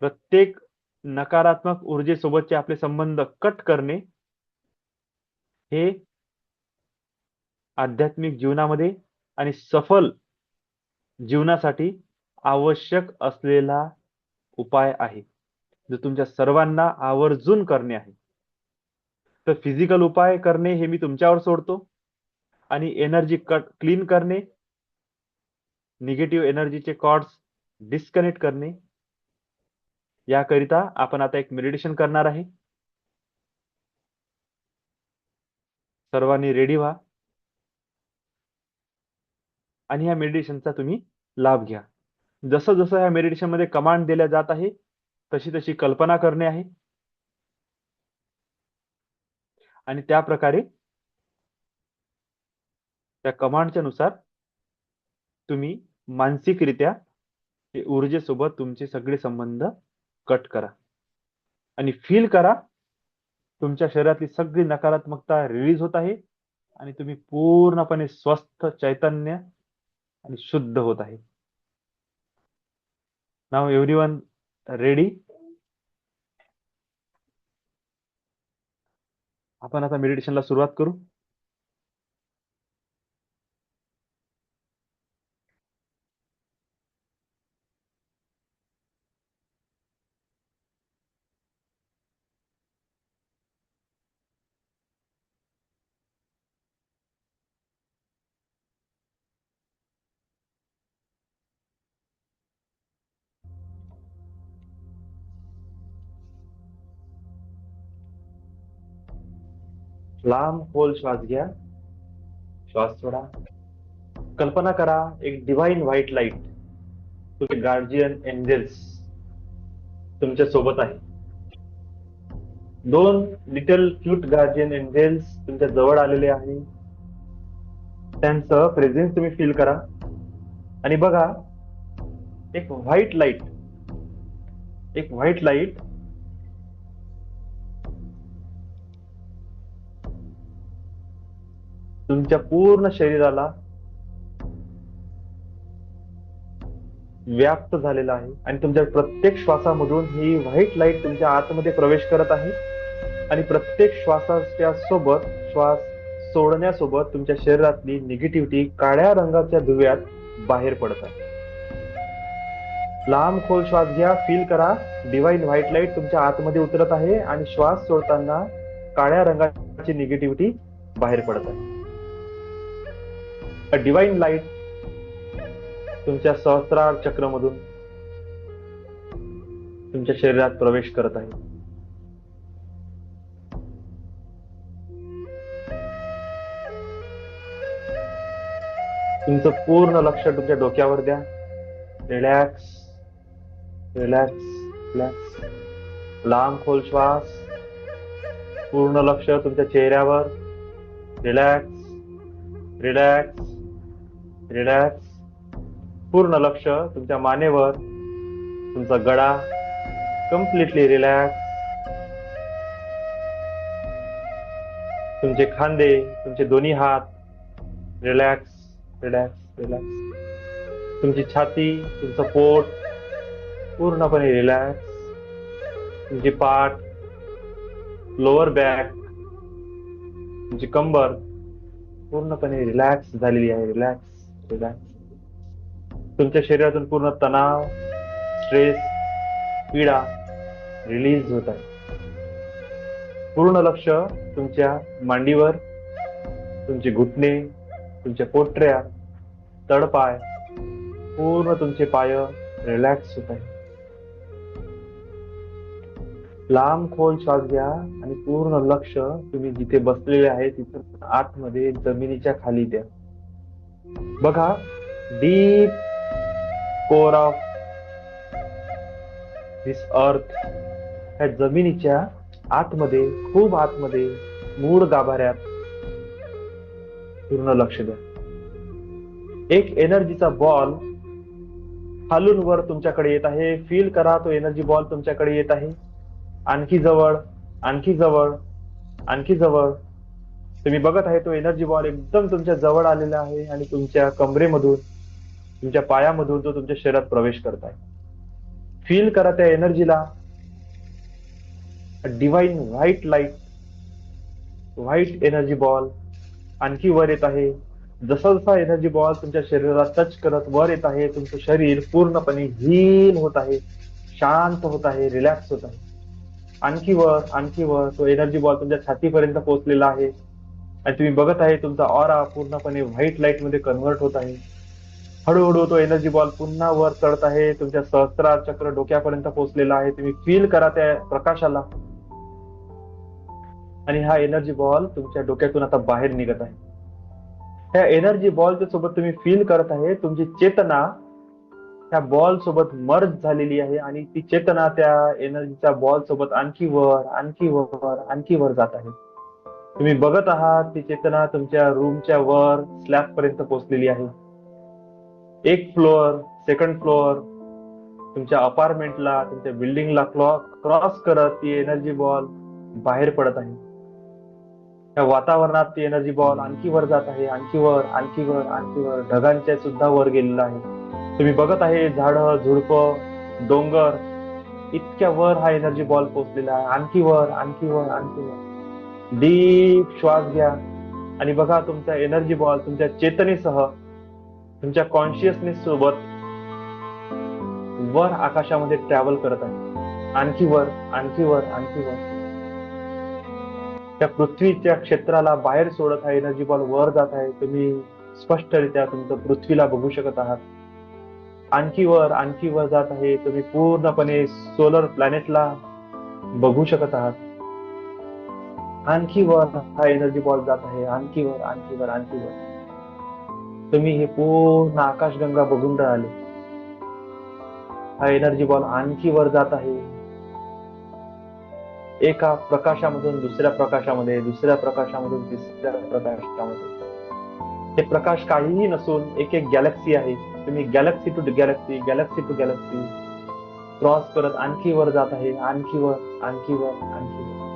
प्रत्येक नकारात्मक ऊर्जेसोबतचे आपले संबंध कट करणे हे आध्यात्मिक जीवनामध्ये आणि सफल जीवनासाठी आवश्यक असलेला उपाय आहे, जो तुमच्या सर्वांना आवर्जून करणे आहे. तर फिजिकल उपाय करणे हे मी तुमच्यावर सोडतो, आणि एनर्जी क्लीन करणे, निगेटिव्ह एनर्जीचे कॉर्ड्स डिस्कनेक्ट करणे, याकरिता आपण आता एक मेडिटेशन करणार आहे. सर्वांनी रेडी व्हा आणि या मेडिटेशनचा तुम्ही लाभ घ्या. जसं जसं या मेडिटेशन मध्ये कमांड दिल्या जात आहे तशी तशी कल्पना करणे आहे, आणि त्या प्रकारे त्या कमांडच्या नुसार तुम्ही मानसिकरित्या ऊर्जेसोबत तुमचे सगळे संबंध कट करा आणि फील करा तुमच्या शरीरातली सगळी नकारात्मकता रिलीज होत आहे आणि तुम्ही पूर्णपणे स्वस्थ, चैतन्य आणि शुद्ध होत आहे. Now everyone ready? आपण आता मेडिटेशनला सुरुवात करू. लांब खोल श्वास घ्या, श्वास सोडा. कल्पना करा एक डिवाइन व्हाइट लाईट, तुमचे गार्जियन एंजल्स तुमच्या सोबत आहे. 2 लिटल क्यूट गार्जियन एंजल्स तुमच्या जवळ आलेले आहे. त्यांचं प्रेझेन्स तुम्ही फील करा आणि बघा एक व्हाइट लाईट तुमच्या पूर्ण शरीराला व्याप्त झालेला आहे आणि तुमच्या प्रत्येक श्वासामधून ही व्हाइट लाईट तुमच्या आतमध्ये प्रवेश करत आहे आणि प्रत्येक श्वासाच्या सोबत, श्वास सोडण्यासोबत तुमच्या शरीरातली निगेटिव्हिटी काळ्या रंगाच्या धुव्यात बाहेर पडत आहे. लांब खोल श्वास घ्या, फील करा डिवाइन व्हाइट लाईट तुमच्या आतमध्ये उतरत आहे आणि श्वास सोडताना काळ्या रंगाची निगेटिव्हिटी बाहेर पडत आहे. अ डिवाइन लाईट तुमच्या सहस्रार चक्रमधून तुमच्या शरीरात प्रवेश करत आहे. तुमचं पूर्ण लक्ष तुमच्या डोक्यावर द्या. Relax relax relax. लांब खोल श्वास, पूर्ण लक्ष तुमच्या चेहऱ्यावर. Relax relax relax. पूर्ण लक्ष तुमच्या मानेवर, तुमचा गळा कम्प्लिटली रिलॅक्स. तुमचे खांदे, तुमचे दोन्ही हात रिलॅक्स रिलॅक्स रिलॅक्स. तुमची छाती, तुमचं पोट पूर्णपणे रिलॅक्स. तुमची पाठ, लोअर बॅक, तुमची कंबर पूर्णपणे रिलॅक्स झालेली आहे. Relax relax. तुमच्या शरीरातून पूर्ण तणाव, स्ट्रेस, पीडा रिलीज होत आहे. पूर्ण लक्ष तुमच्या मांडीवर, तुमचे घुटणे, तुमच्या पोटऱ्या, तळपाय, पूर्ण तुमचे पाय रिलॅक्स होत आहे. लांब खोल श्वास घ्या आणि पूर्ण लक्ष तुम्ही जिथे बसलेले आहे तिथं आतमध्ये जमिनीच्या खाली द्या. बघा, deep core of this earth, ह्या जमिनीच्या आतमध्ये, खूप आतमध्ये, मूळ गाभाऱ्यात पूर्ण लक्ष द्या. एक एनर्जीचा बॉल खालून वर तुमच्याकडे येत आहे. फील करा, तो एनर्जी बॉल तुमच्याकडे येत आहे. आणखी जवळ, आणखी जवळ, आणखी जवळ. तुम्ही बघत आहे तो एनर्जी बॉल एकदम तुमच्या जवळ आलेला आहे आणि तुमच्या कमरेमधून, तुमच्या पायामधून तो तुमच्या शरीरात प्रवेश करत आहे. फील करा त्या एनर्जीला. Divine white light, white energy ball आणखी वर येत आहे. जसा जसा एनर्जी बॉल तुमच्या शरीराला टच करत वर येत आहे, तुमचं शरीर पूर्णपणे हील होत आहे, शांत होत आहे, रिलॅक्स होत आहे. आणखी वर, आणखी वर. तो एनर्जी बॉल तुमच्या छातीपर्यंत पोहोचलेला आहे आणि तुम्ही बघत आहे तुमचा ऑरा पूर्णपणे व्हाईट लाईट मध्ये कन्व्हर्ट होत आहे. हळूहळू तो एनर्जी बॉल पुन्हा वर चढत आहे, तुमच्या सहस्त्रार चक्र डोक्यापर्यंत पोहोचलेला आहे. तुम्ही फील करा त्या प्रकाशाला आणि हा एनर्जी बॉल तुमच्या डोक्यातून आता बाहेर निघत आहे. ह्या एनर्जी बॉलच्या सोबत तुम्ही फील करत आहे तुमची चेतना त्या बॉल सोबत मर्ज झालेली आहे आणि ती चेतना त्या एनर्जीच्या बॉल सोबत आणखी वर, आणखी वर, आणखी वर जात आहे. तुम्ही बघत आहात ती चेतना तुमच्या रूमच्या वर स्लॅब पर्यंत पोहोचलेली आहे. एक फ्लोअर, सेकंड फ्लोअर, तुमच्या अपार्टमेंटला, तुमच्या बिल्डिंगला क्रॉस करत ती एनर्जी बॉल बाहेर पडत आहे. त्या वातावरणात ती एनर्जी बॉल आणखी वर जात आहे, आणखी वर, आणखी वर, आणखी वर, ढगांच्या सुद्धा वर गेलेला आहे. तुम्ही बघत आहे झाडं, झुडपं, डोंगर, इतक्या वर हा एनर्जी बॉल पोहोचलेला आहे. आणखी वर, आणखी वर, आणखी वर. डीप श्वास घ्या आणि बघा तुमचा एनर्जी बॉल तुमच्या चेतनेसह, तुमच्या कॉन्शियसनेस सोबत वर आकाशामध्ये ट्रॅव्हल करत आहे. आणखी वर, आणखी वर, आणखी वर. त्या पृथ्वीच्या क्षेत्राला बाहेर सोडत आहे एनर्जी बॉल वर जात आहे. तुम्ही स्पष्टरित्या तुमचं पृथ्वीला बघू शकत आहात. आणखी वर, आणखी वर जात आहे. तुम्ही पूर्णपणे सोलर प्लॅनेटला बघू शकत आहात. आणखी वर हा एनर्जी बॉल जात आहे. आणखी वर, आणखी वर, आणखी वर. तुम्ही हे पूर्ण आकाशगंगा बघून राहिले. हा एनर्जी बॉल आणखी वर जात आहे. एका प्रकाशामधून दुसऱ्या प्रकाशामध्ये, दुसऱ्या प्रकाशामधून तिसऱ्या प्रकाशामध्ये. हे प्रकाश काहीही नसून एक एक गॅलेक्सी आहे. तुम्ही galaxy to galaxy, galaxy to galaxy cross करत आणखी वर जात आहे. आणखी वर, आणखी वर, आणखी वर,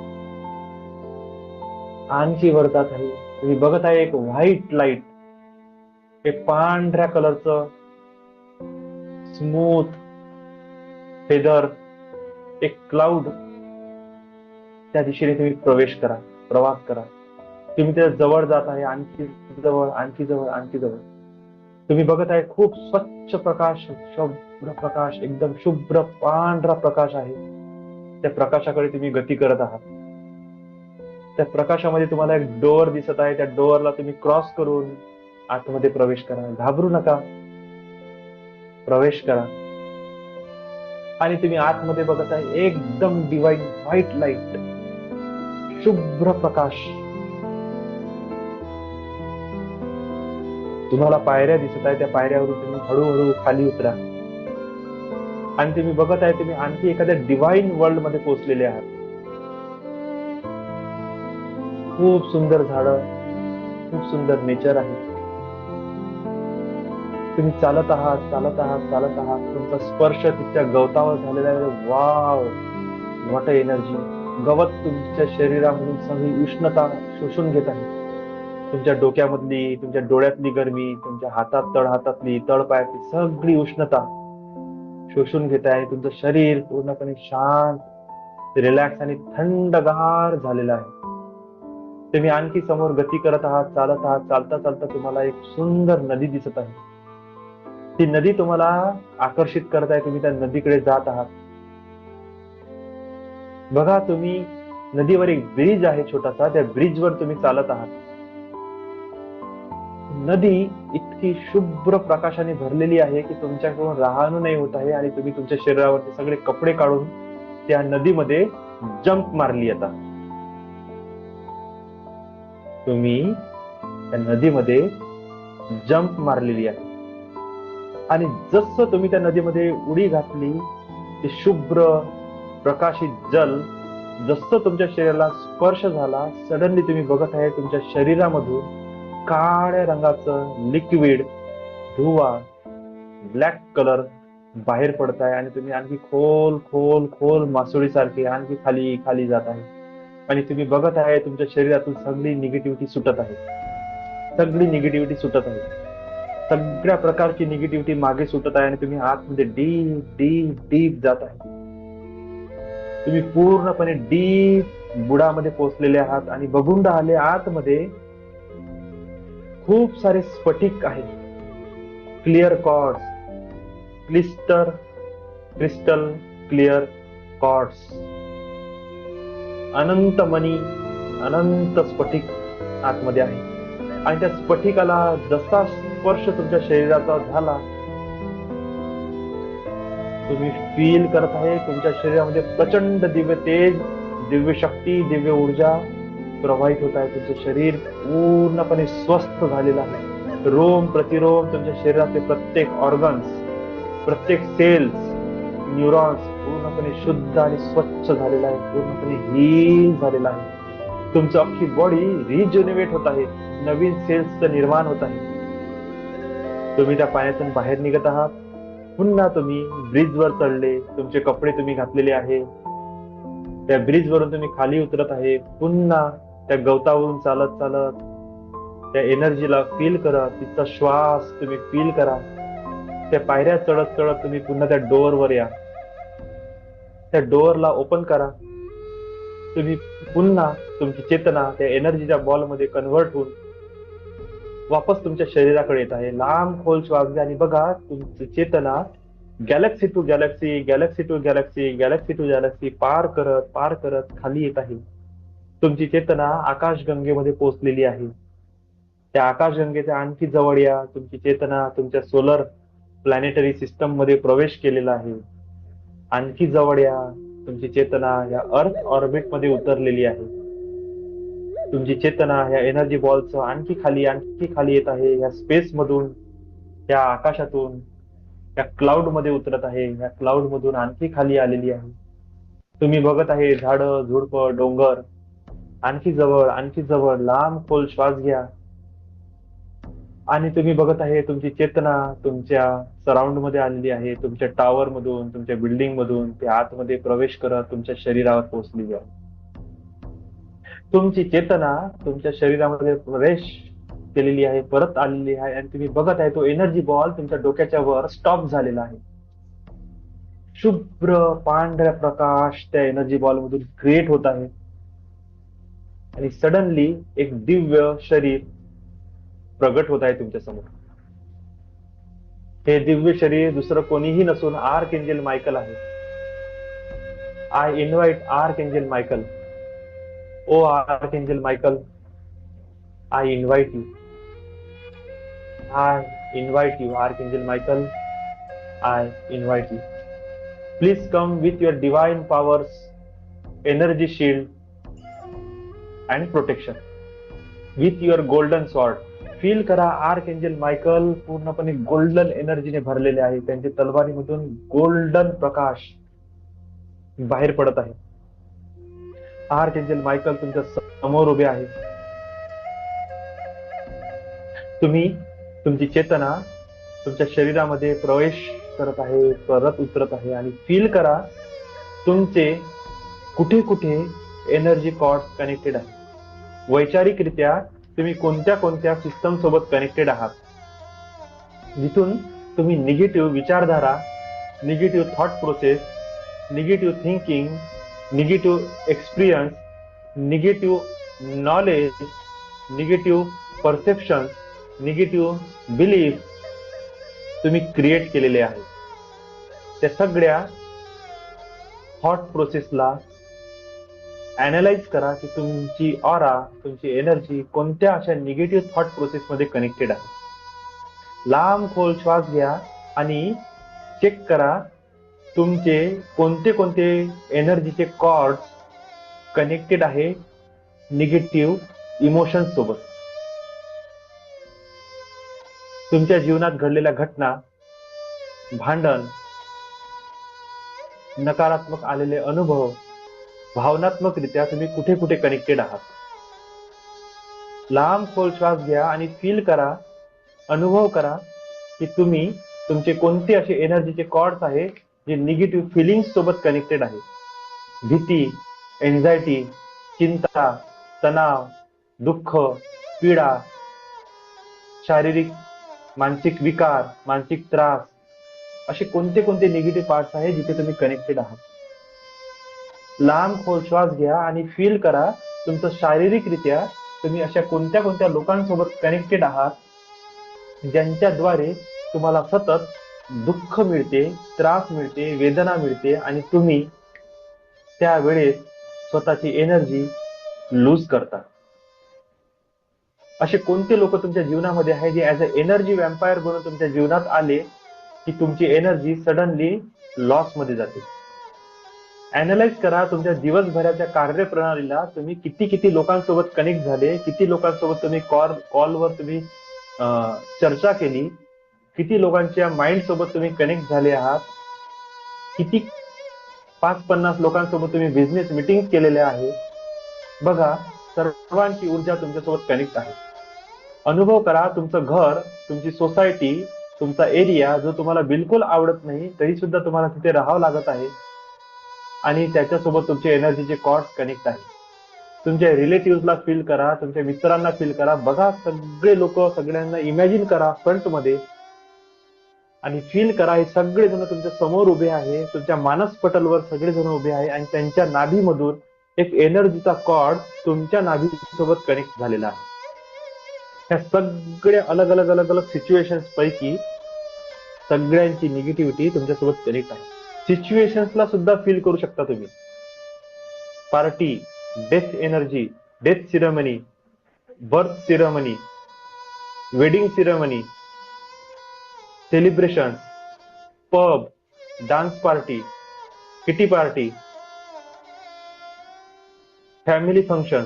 आणखी वर जात आहे. तुम्ही बघत आहे एक व्हाईट लाईट, एक पांढऱ्या कलरचं स्मूथ फेदर, एक क्लाउड. त्या दिशेने तुम्ही प्रवास करा. तुम्ही त्या जवळ जात आहे. आणखी जवळ, आणखी जवळ, आणखी जवळ. तुम्ही बघत आहे खूप स्वच्छ प्रकाश, शुभ्र प्रकाश, एकदम शुभ्र पांढरा प्रकाश आहे. त्या प्रकाशाकडे तुम्ही गती करत आहात. त्या प्रकाशामध्ये तुम्हाला एक डोअर दिसत आहे. त्या डोअरला तुम्ही क्रॉस करून आतमध्ये प्रवेश करा. घाबरू नका, प्रवेश करा. आणि तुम्ही आतमध्ये बघत आहे एकदम डिवाइन व्हाईट लाईट, शुभ्र प्रकाश. तुम्हाला पायऱ्या दिसत आहे. त्या पायऱ्यावरून तुम्ही हळूहळू खाली उतरा आणि तुम्ही बघत आहे तुम्ही आणखी एखाद्या डिवाइन वर्ल्ड मध्ये पोहोचलेले आहात. खूप सुंदर झाडं, खूप सुंदर नेचर आहे. तुम्ही चालत आहात, चालत आहात, चालत आहात. तुमचा स्पर्श तिच्या गवतावर झालेला आहे. Wow, what energy. गवत तुमच्या शरीरामधून सगळी उष्णता शोषून घेत आहे. तुमच्या डोक्यामधली, तुमच्या डोळ्यातली गरमी, तुमच्या हातात, तळहातातली, तळपायातली सगळी उष्णता शोषून घेत आहे. तुमचं शरीर पूर्णपणे शांत, रिलॅक्स आणि थंडगार झालेलं आहे. तुम्ही आणखी समोर गती करत आहात, चालत आहात. चालता चालता तुम्हाला एक सुंदर नदी दिसत आहे. ती नदी तुम्हाला आकर्षित करत आहे. तुम्ही त्या नदीकडे जात आहात. बघा, तुम्ही नदीवर एक ब्रिज आहे छोटासा, त्या ब्रिजवर तुम्ही चालत आहात. नदी इतकी शुभ्र प्रकाशाने भरलेली आहे की तुमच्याकडून राहणं नाही होत आहे आणि तुम्ही तुमच्या शरीरावरचे सगळे कपडे काढून त्या नदीमध्ये जंप मारली. आता तुम्ही त्या नदीमध्ये जंप मारलेली आहे आणि जसं तुम्ही त्या नदीमध्ये उडी घातली, ते शुभ्र प्रकाशित जल जसं तुमच्या शरीराला स्पर्श झाला, सडनली तुम्ही बघत आहे तुमच्या शरीरामधून काळ्या रंगाचं लिक्विड धुवा, ब्लॅक कलर बाहेर पडत आहे आणि तुम्ही आणखी खोल खोल खोल मासोळीसारखे आणखी खाली खाली जात आहे आणि तुम्ही बघत आहे तुमच्या शरीरातून सगळी निगेटिव्हिटी सुटत आहे. सगळी निगेटिव्हिटी सुटत आहे. सगळ्या प्रकारची निगेटिव्हिटी मागे सुटत आहे आणि तुम्ही आतमध्ये डीप डीप डीप जात आहे. तुम्ही पूर्णपणे डीप बुडामध्ये पोहोचलेले आहात आणि बघून राहिले आतमध्ये खूप सारे स्फटिक आहेत. Clear cords, crystal clear cords, अनंत मणी, अनंत स्फटिक आतमध्ये आहे. आणि त्या स्फटिकाला जसा स्पर्श तुमच्या शरीराचा झाला, तुम्ही फील करत आहे तुमच्या शरीरामध्ये प्रचंड दिव्य तेज, दिव्य शक्ती, दिव्य ऊर्जा प्रवाहित होत आहे. तुमचं शरीर पूर्णपणे स्वस्थ झालेलं आहे. रोम प्रतिरोम तुमच्या शरीरातले प्रत्येक ऑर्गन्स, प्रत्येक सेल्स, न्यूरॉन्स पूर्णपणे शुद्ध आणि स्वच्छ झालेला आहे. पूर्णपणे हील झालेला आहे. तुमचं अख्खी बॉडी रिज्युनिवेट होत आहे. नवीन सेल्सचं निर्माण होत आहे. तुम्ही त्या पाण्यातून बाहेर निघत आहात. पुन्हा तुम्ही ब्रिजवर चढले. तुमचे कपडे तुम्ही घातलेले आहे. त्या ब्रिजवरून तुम्ही खाली उतरत आहे. पुन्हा त्या गवतावरून चालत चालत त्या एनर्जीला फील करा. तिचा श्वास तुम्ही फील करा. त्या पायऱ्या चढत चढत तुम्ही पुन्हा त्या डोअरवर या. त्या डोअरला ओपन करा. तुम्ही पुन्हा तुमची चेतना त्या एनर्जीच्या बॉलमध्ये कन्व्हर्ट होऊन वापस तुमच्या शरीराकडे येत आहे. लांब खोल श्वास घ्या आणि बघा तुमची चेतना galaxy to galaxy, galaxy to galaxy, galaxy to galaxy पार करत खाली येत आहे. तुमची चेतना आकाशगंगेमध्ये पोहोचलेली आहे. त्या आकाशगंगेच्या आणखी जवळ या. तुमची चेतना तुमच्या सोलर प्लॅनेटरी सिस्टम मध्ये प्रवेश केलेला आहे. आणखी जवळ या. तुमची चेतना या अर्थ ऑर्बिट मध्ये उतरलेली आहे. तुमची चेतना या एनर्जी बॉलचं आणखी खाली येत आहे. या स्पेस मधून, या आकाशातून, या क्लाउड मध्ये उतरत आहे. या क्लाउड मधून आणखी खाली आलेली आहे. तुम्ही बघत आहे झाडं, झुडपं, डोंगर. आणखी जवळ लांब खोल श्वास घ्या आणि तुम्ही बघत आहे तुमची चेतना तुमच्या सराउंड मध्ये आलेली आहे. तुमच्या टावर मधून, तुमच्या बिल्डिंग मधून ते आतमध्ये प्रवेश करत तुमच्या शरीरावर पोहोचलेली आहे. तुमची चेतना तुमच्या शरीरामध्ये प्रवेश केलेली आहे, परत आलेली आहे आणि तुम्ही बघत आहे तो एनर्जी बॉल तुमच्या डोक्याच्या वर स्टॉप झालेला आहे. शुभ्र पांढरा प्रकाश त्या एनर्जी बॉल मधून क्रिएट होत आहे आणि सडनली एक दिव्य शरीर प्रगट होत आहे तुमच्या समोर. हे दिव्य शरीर दुसरं कोणीही नसून आर्कएंजल मायकल आहे. I invite archangel Michael. Oh archangel Michael, I invite you. I invite you archangel Michael. I invite you. Please come with your divine powers, energy shield and protection. With your golden sword. Feel करा आर्कएंजल मायकल पूर्णपणे गोल्डन एनर्जीने भरलेले आहे. त्यांच्या तलवारीमधून गोल्डन प्रकाश बाहेर पडत आहे. आर्कएंजल मायकल तुमच्या समोर उभे आहे. तुम्ही तुमची चेतना तुमच्या शरीरामध्ये प्रवेश करत आहे, परत उतरत आहे आणि फील करा तुमचे कुठे कुठे एनर्जी कॉर्ड्स कनेक्टेड आहे. वैचारिकरित्या तुम्ही कोणत्या कोणत्या सिस्टम सोबत कनेक्टेड आहात, जिथून तुम्ही निगेटिव्ह विचारधारा, negative thought process, negative thinking, negative experience, negative knowledge, negative perception, negative belief तुम्ही क्रिएट केलेले आहे. त्या सगळ्या थॉट प्रोसेसला अनालाइज करा की तुमची ऑरा, तुमची एनर्जी कोणत्या अशा निगेटिव्ह थॉट प्रोसेस मध्ये कनेक्टेड आहे. लांब खोल श्वास घ्या आणि चेक करा तुमचे कोणते कोणते एनर्जीचे कॉर्ड्स कनेक्टेड आहे निगेटिव्ह इमोशन्स सोबत. तुमच्या जीवनात घडलेल्या घटना, भांडण, नकारात्मक आलेले अनुभव, भावनात्मकरित्या तुम्ही कुठे कुठे कनेक्टेड आहात. लांब खोल श्वास घ्या आणि फील करा, अनुभव करा की तुम्ही तुमचे कोणते असे एनर्जीचे कॉर्ड्स आहे जे निगेटिव्ह फिलिंग्स सोबत कनेक्टेड आहे. भीती, एन्झायटी, चिंता, तणाव, दुःख, पीडा, शारीरिक मानसिक विकार, मानसिक त्रास, असे कोणते कोणते निगेटिव्ह पार्ट्स आहे जिथे तुम्ही कनेक्टेड आहात. लांब खोल श्वास घ्या आणि फील करा तुमचं शारीरिकरित्या तुम्ही अशा कोणत्या कोणत्या लोकांसोबत कनेक्टेड आहात ज्यांच्याद्वारे तुम्हाला सतत दुःख मिळते, त्रास मिळते, वेदना मिळते आणि तुम्ही त्यावेळेस स्वतःची एनर्जी लूज करता. असे कोणते लोक तुमच्या जीवनामध्ये आहे जे ऍज अ एनर्जी वॅम्पायर बनून तुमच्या जीवनात आले की तुमची एनर्जी सडनली लॉस मध्ये जाते. अॅनलाइज करा तुमच्या दिवसभराच्या कार्यप्रणालीला तुम्ही किती किती लोकांसोबत कनेक्ट झाले, किती लोकांसोबत तुम्ही कॉलवर तुम्ही चर्चा केली, किती लोकांच्या माइंड सोबत तुम्ही कनेक्ट झाले आहात, किती 5-50 लोकांसोबत तुम्ही बिझनेस मीटिंग केलेल्या आहे. बघा, सर्वांची ऊर्जा तुमच्यासोबत कनेक्ट आहे. अनुभव करा तुमचं घर, तुमची सोसायटी, तुमचा एरिया जो तुम्हाला बिलकुल आवडत नाही तरी सुद्धा तुम्हाला तिथे राहावं लागत आहे आणि त्याच्यासोबत तुमचे एनर्जीचे कॉर्ड्स कनेक्ट आहे. तुमच्या रिलेटिव्हला फील करा, तुमच्या मित्रांना फील करा. बघा, सगळे लोक, सगळ्यांना इमॅजिन करा फ्रंट मध्ये आणि फील करा हे सगळे जण तुमच्या समोर उभे आहे, तुमच्या मानसपटलवर सगळे जण उभे आहे आणि त्यांच्या नाभीमधून एक एनर्जीचा कॉर्ड तुमच्या नाभीसोबत कनेक्ट झालेला आहे. ह्या सगळ्या अलग अलग अलग अलग सिच्युएशन्स पैकी सगळ्यांची निगेटिव्हिटी तुमच्यासोबत कनेक्ट आहे. सिच्युएशन्सला सुद्धा फील करू शकता तुम्ही. Party, death energy, death ceremony, birth ceremony, wedding ceremony, celebration, pub, dance party, kitty party, family function,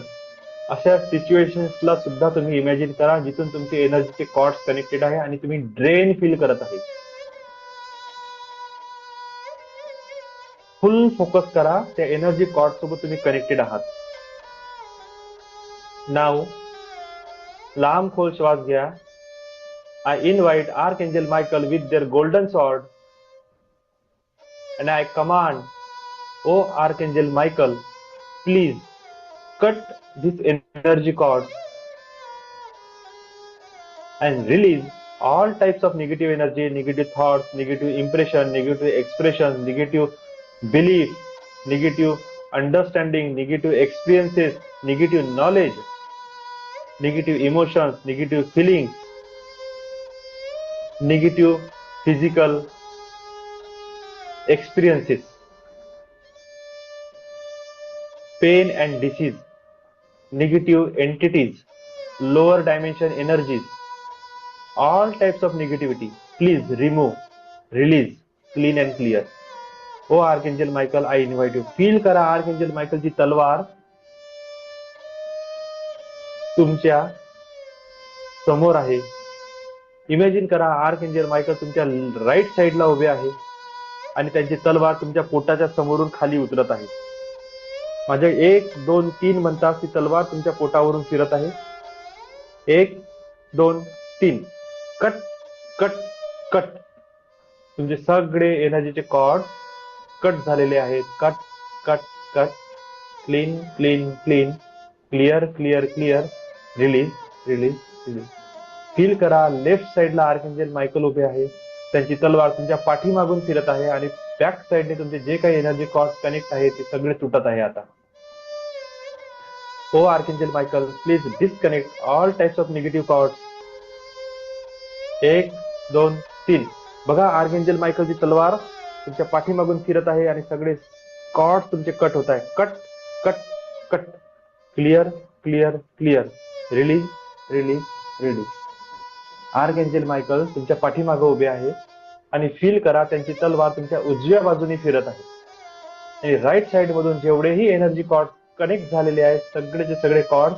अशा सिच्युएशन्सला सुद्धा तुम्ही इमॅजिन करा जिथून तुमचे एनर्जीचे कॉर्ड्स कनेक्टेड आहे आणि तुम्ही ड्रेन फील करत आहे. फुल फोकस करा त्या एनर्जी कॉर्ड सोबत तुम्ही कनेक्टेड आहात. नाव लांब खोल श्वास घ्या. I invite Archangel Michael with their golden sword and I command, O Archangel Michael, please cut this energy cords and release all types of negative energy, negative thoughts, negative impression, negative expression, negative belief, negative understanding, negative experiences, negative knowledge, negative emotions, negative feelings, negative physical experiences, pain and disease, negative entities, lower dimension energies, all types of negativity, please remove, release, clean and clear. Oh Archangel Michael, I invite you. Feel करा Archangel Michael ची तलवार तुमच्या समोर आहे. इमॅजिन करा आर्कएंजल मायकल तुमच्या राईट साइडला उभे आहे आणि त्यांची तलवार तुमच्या पोटाच्या समोरून खाली उतरत आहे. माझे 1, 2, 3 म्हणता ती तलवार तुमच्या पोटावरून फिरत आहे. 1, 2, 3. Cut cut cut. तुमचे सगळे एनर्जीचे कॉर्ड कट झालेले आहेत. Cut cut cut. Clean clean clean. Clear clear clear. Release release release. Feel करा लेफ्ट साइडला आर्कएंजल मायकल उभे आहे. त्यांची तलवार तुमच्या पाठीमागून फिरत आहे आणि बॅक साइडने तुमचे जे काही एनर्जी कॉर्ड्स कनेक्ट आहे ते सगळे तुटत आहे आता. O archangel Michael, please disconnect all types of negative cords. 1, 2, 3. बघा आर्कएंजल मायकलची तलवार तुमच्या पाठीमागून फिरत आहे आणि सगळे कॉर्ड्स तुमचे कट होत आहे. Cut cut cut. Clear clear clear. Release release release. Archangel Michael तुमच्या पाठीमागे उभे आहे आणि फील करा त्यांची तलवार तुमच्या उजव्या बाजूने फिरत आहे आणि राईट साइड मधून जेवढेही एनर्जी कॉर्ड कनेक्ट झालेले आहेत सगळेचे सगळे कॉर्ड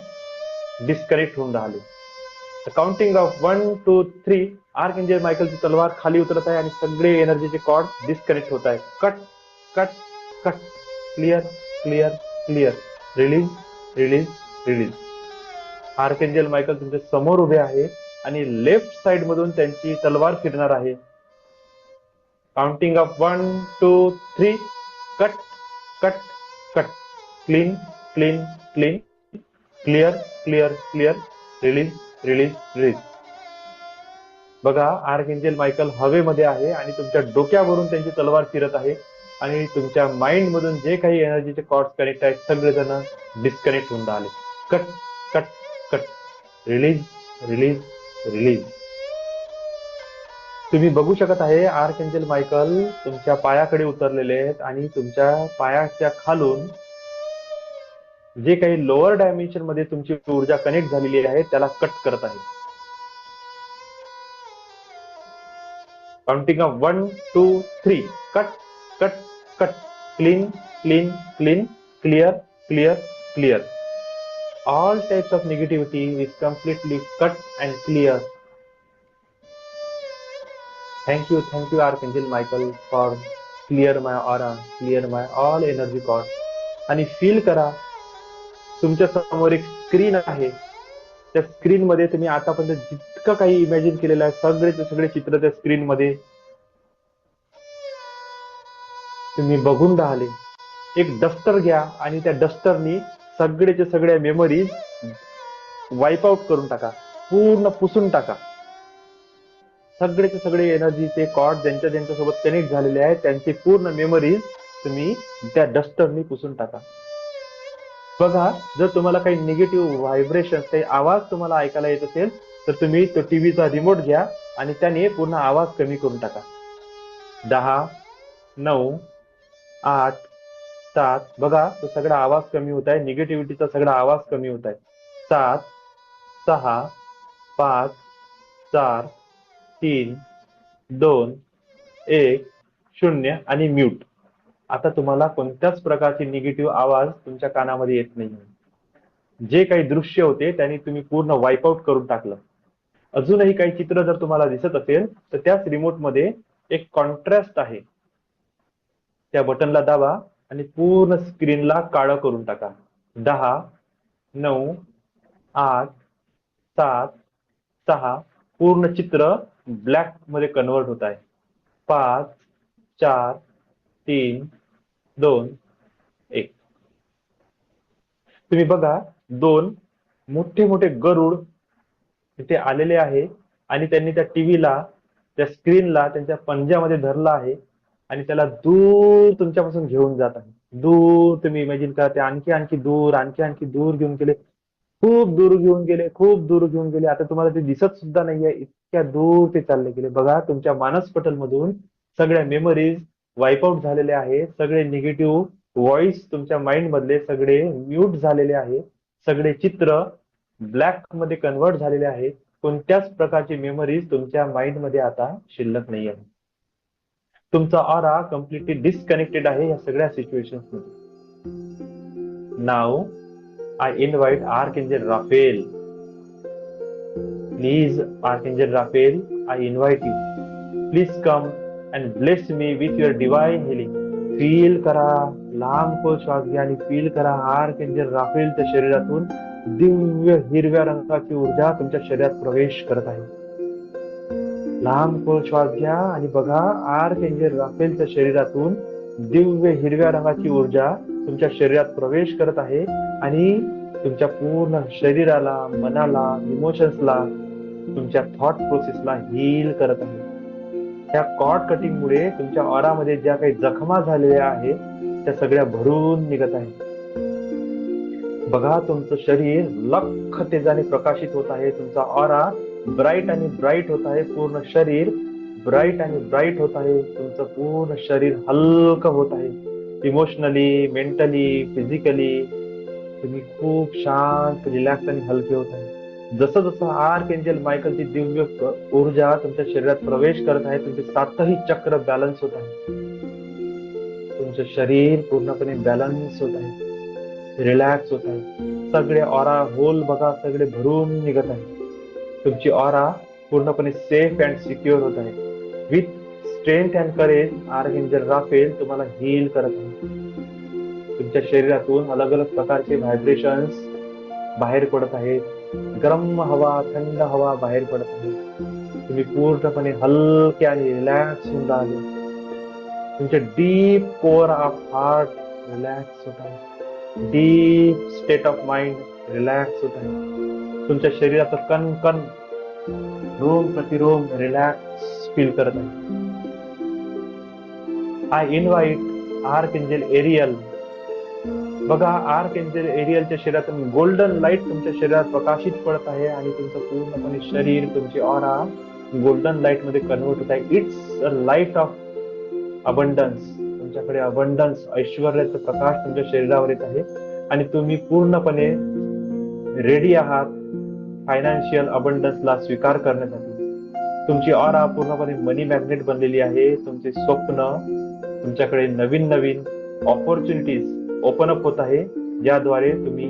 डिस्कनेक्ट होऊन राहिले. काउंटिंग ऑफ 1 2 3 आर्कएंजल मायकलची तलवार खाली उतरत आहे आणि सगळे एनर्जीचे कॉर्ड डिस्कनेक्ट होत आहे. Cut cut cut, clear clear clear, release release release. Archangel Michael तुमच्या समोर उभे आहे आणि लेफ्ट साइड मधून त्यांची तलवार फिरणार आहे. Counting of 1 2 3 cut cut cut, clean clean clean, clear clear clear, release release release. बघा आर्कएंजल मायकल हवेमध्ये आहे आणि तुमच्या डोक्यावरून त्यांची तलवार फिरत आहे आणि तुमच्या माइंड मधून जे काही एनर्जीचे कॉर्ड कनेक्ट आहेत सगळेजण डिस्कनेक्ट होऊन राहिले. Cut cut cut, release release release. तुम्ही बघू शकत आहे आर्कएंजल मायकल तुमच्या पायाकडे उतरलेले आहेत आणि तुमच्या पायाच्या खालून जे काही लोअर डायमेन्शन मध्ये तुमची ऊर्जा कनेक्ट झालेली आहे त्याला कट करत आहे. Counting of 1 2 3 cut cut cut, clean clean clean, clear clear clear. All types of negativity is completely cut and clear. Thank you Archangel Michael for clear my aura, clear my all energy cord. आणि फील करा तुमच्या समोर एक स्क्रीन आहे. त्या स्क्रीन मध्ये तुम्ही आतापर्यंत जितकं काही इमॅजिन केलेलं आहे सगळेचे सगळे चित्र त्या स्क्रीन मध्ये तुम्ही बघून राहिले. एक डस्टर घ्या आणि त्या डस्टरनी सगळेचे सगळे मेमरीज वाईप आउट करून टाका, पूर्ण पुसून टाका. सगळेचे सगळे एनर्जीचे कॉर्ड ज्यांच्या ज्यांच्यासोबत कनेक्ट झालेले आहेत त्यांचे पूर्ण मेमरीज तुम्ही त्या डस्टरनी पुसून टाका. बघा जर तुम्हाला काही निगेटिव्ह व्हायब्रेशन, काही आवाज तुम्हाला ऐकायला येत असेल तर तुम्ही तो टीव्हीचा रिमोट घ्या आणि त्याने पूर्ण आवाज कमी करून टाका. 10 9 8 7, बघा तो सगळा आवाज कमी होत आहे, निगेटिव्हिटीचा सगळा आवाज कमी होत आहे. 7 6 5 4 3 2 1 0 आणि म्यूट. आता तुम्हाला कोणत्याच प्रकारची निगेटिव्ह आवाज तुमच्या कानामध्ये येत नाही. जे काही दृश्य होते त्यांनी तुम्ही पूर्ण वाईप आउट करून टाकलं. अजूनही काही चित्र जर तुम्हाला दिसत असेल तर त्याच रिमोट मध्ये एक कॉन्ट्रास्ट आहे, त्या बटनला दाबा आणि पूर्ण स्क्रीनला काळं करून टाका. 10 9 8 7 6, पूर्ण चित्र ब्लॅक मध्ये कन्वर्ट होत आहे. 5 4 3 2 1. तुम्ही बघा दोन मोठे मोठे गरुड तिथे आलेले आहे आणि त्यांनी त्या टीव्हीला, त्या स्क्रीनला त्यांच्या पंजामध्ये धरलं आहे आणि त्याला दूर तुमच्यापासून घेऊन जात आहे. दूर तुम्ही इमॅजिन करा, ते आणखी आणखी दूर, आणखी आणखी दूर घेऊन गेले, खूप दूर घेऊन गेले, खूप दूर घेऊन गेले. आता तुम्हाला ते दिसत सुद्धा नाहीये, इतक्या दूर ते चालले गेले. बघा तुमच्या मानसपटल मधून सगळ्या मेमरीज वाईप आउट झालेले आहे, सगळे निगेटिव्ह व्हॉइस तुमच्या माइंड मधले सगळे म्यूट झालेले आहे, सगळे चित्र ब्लॅक मध्ये कन्वर्ट झालेले आहेत. कोणत्याच प्रकारची मेमरीज तुमच्या माइंड मध्ये आता शिल्लक नाही आहे. तुमचा ऑरा कम्प्लिटली डिस्कनेक्टेड आहे या सगळ्या सिच्युएशन्स मध्ये. Now I invite archangel Raphael. Please archangel Raphael, I invite you. Please come and bless me with your divine healing. Feel करा, लांब खोल श्वास घ्या आणि फील करा आर्कएंजल राफेलच्या शरीरातून दिव्य हिरव्या रंगाची ऊर्जा तुमच्या शरीरात प्रवेश करत आहे. लांब खोल श्वास घ्या आणि बघा आर्कएंजल राफेलच्या शरीरातून दिव्य हिरव्या रंगाची ऊर्जा तुमच्या शरीरात प्रवेश करत आहे आणि तुमच्या पूर्ण शरीराला, मनाला, इमोशन्सला, तुमच्या थॉट प्रोसेसला हील करत आहे. त्या कॉर्ड कटिंग मुळे तुमच्या ऑरामध्ये ज्या काही जखमा झालेल्या आहेत त्या सगळ्या भरून निघत आहेत. बघा तुमचं शरीर लख तेजाने प्रकाशित होत आहे. तुमचा ऑरा ब्राईट आणि ब्राईट होत आहे. पूर्ण शरीर ब्राईट आणि ब्राईट होत आहे. तुमचं पूर्ण शरीर हलकं होत आहे. इमोशनली, मेंटली, फिजिकली तुम्ही खूप शांत, रिलॅक्स आणि हलके होत आहे. जसं जसं आर्कएंजल मायकलची दिव्य ऊर्जा तुमच्या शरीरात प्रवेश करत आहे तुमचे सातही चक्र बॅलन्स होत आहे. तुमचं शरीर पूर्णपणे बॅलन्स होत आहे. रिलॅक्स होत आहे. सगळे ऑरा होल बघा, सगळे भरून निघत आहे. तुमची ऑरा पूर्णपणे सेफ अँड सिक्युअर होत आहे. With strength and courage archangel Raphael तुम्हाला हील करत आहे. तुमच्या शरीरातून अलग अलग प्रकारचे व्हायब्रेशन्स बाहेर पडत आहेत. गरम हवा, थंड हवा बाहेर पडत आहे. तुम्ही पूर्णपणे हलके आणि रिलॅक्स होऊन राहिले. तुमच्या deep core of heart relax होत आहे. Deep state of mind relax होत आहे. तुमच्या शरीराचं कण कण, रोम प्रतिरोम रिलॅक्स फील करत आहे. I invite archangel Ariel. बघा, आर्कएंजल एरियलच्या शरीरातून गोल्डन लाईट तुमच्या शरीरात प्रकाशित पडत आहे आणि तुमचं पूर्णपणे शरीर, तुमची ऑरा गोल्डन लाईट मध्ये कन्वर्ट होत आहे. It's a light of abundance. तुमच्याकडे अबंडन्स, ऐश्वर्याचा प्रकाश तुमच्या शरीरावर येत आहे आणि तुम्ही पूर्णपणे रेडी आहात फायनान्शियल अबंडन्सला स्वीकार करण्यासाठी. तुमची ऑरा पूर्णपणे मनी मॅग्नेट बनलेली आहे. तुमचे स्वप्न, तुमच्याकडे नवीन नवीन ऑपॉर्च्युनिटीज ओपन अप होत आहे, ज्याद्वारे तुम्ही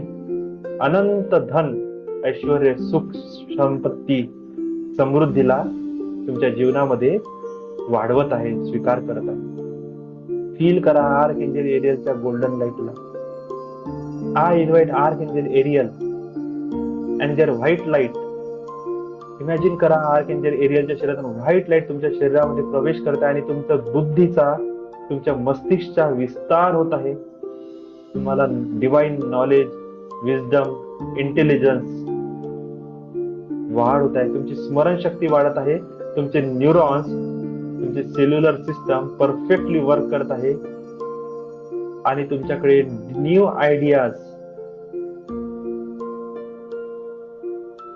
अनंत धन, ऐश्वर, सुख, संपत्ती, समृद्धीला तुमच्या जीवनामध्ये वाढवत आहे, स्वीकार करत आहे. फील करा आर्कएंजल एरियलच्या गोल्डन लाईटला. I invite archangel Ariel and their white light. Imagine करा आर्कएंजल एरियलच्या शरीरातून व्हाईट लाईट तुमच्या शरीरामध्ये प्रवेश करत आहे आणि तुमच्या बुद्धीचा, तुमच्या मस्तिष्कचा विस्तार होत आहे. तुम्हाला डिवाइन नॉलेज, विजडम, इंटेलिजन्स वाढ होत आहे. तुमची स्मरणशक्ती वाढत आहे. तुमचे न्यूरॉन्स, तुमचे सेल्युलर सिस्टम परफेक्टली वर्क करत आहे आणि तुमच्याकडे न्यू आयडियाज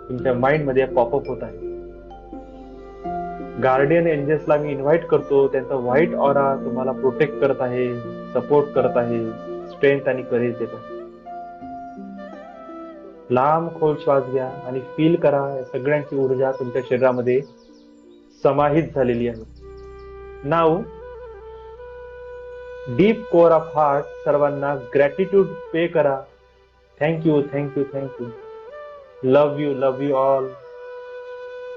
तुमच्या माइंड मध्ये पॉपअप होत आहे. गार्डियन एंजल्सला मी इन्व्हाइट करतो. त्यांचा व्हाईट ऑरा तुम्हाला प्रोटेक्ट करत आहे, सपोर्ट करत आहे, स्ट्रेंथ आणि करेज देत आहे. लांब खोल श्वास घ्या आणि फील करा सगळ्यांची ऊर्जा तुमच्या शरीरामध्ये समाहित झालेली आहे. नाव डीप कोअर ऑफ हार्ट सर्वांना ग्रॅटिट्यूड पे करा. Thank you, thank you, thank you. Love you all.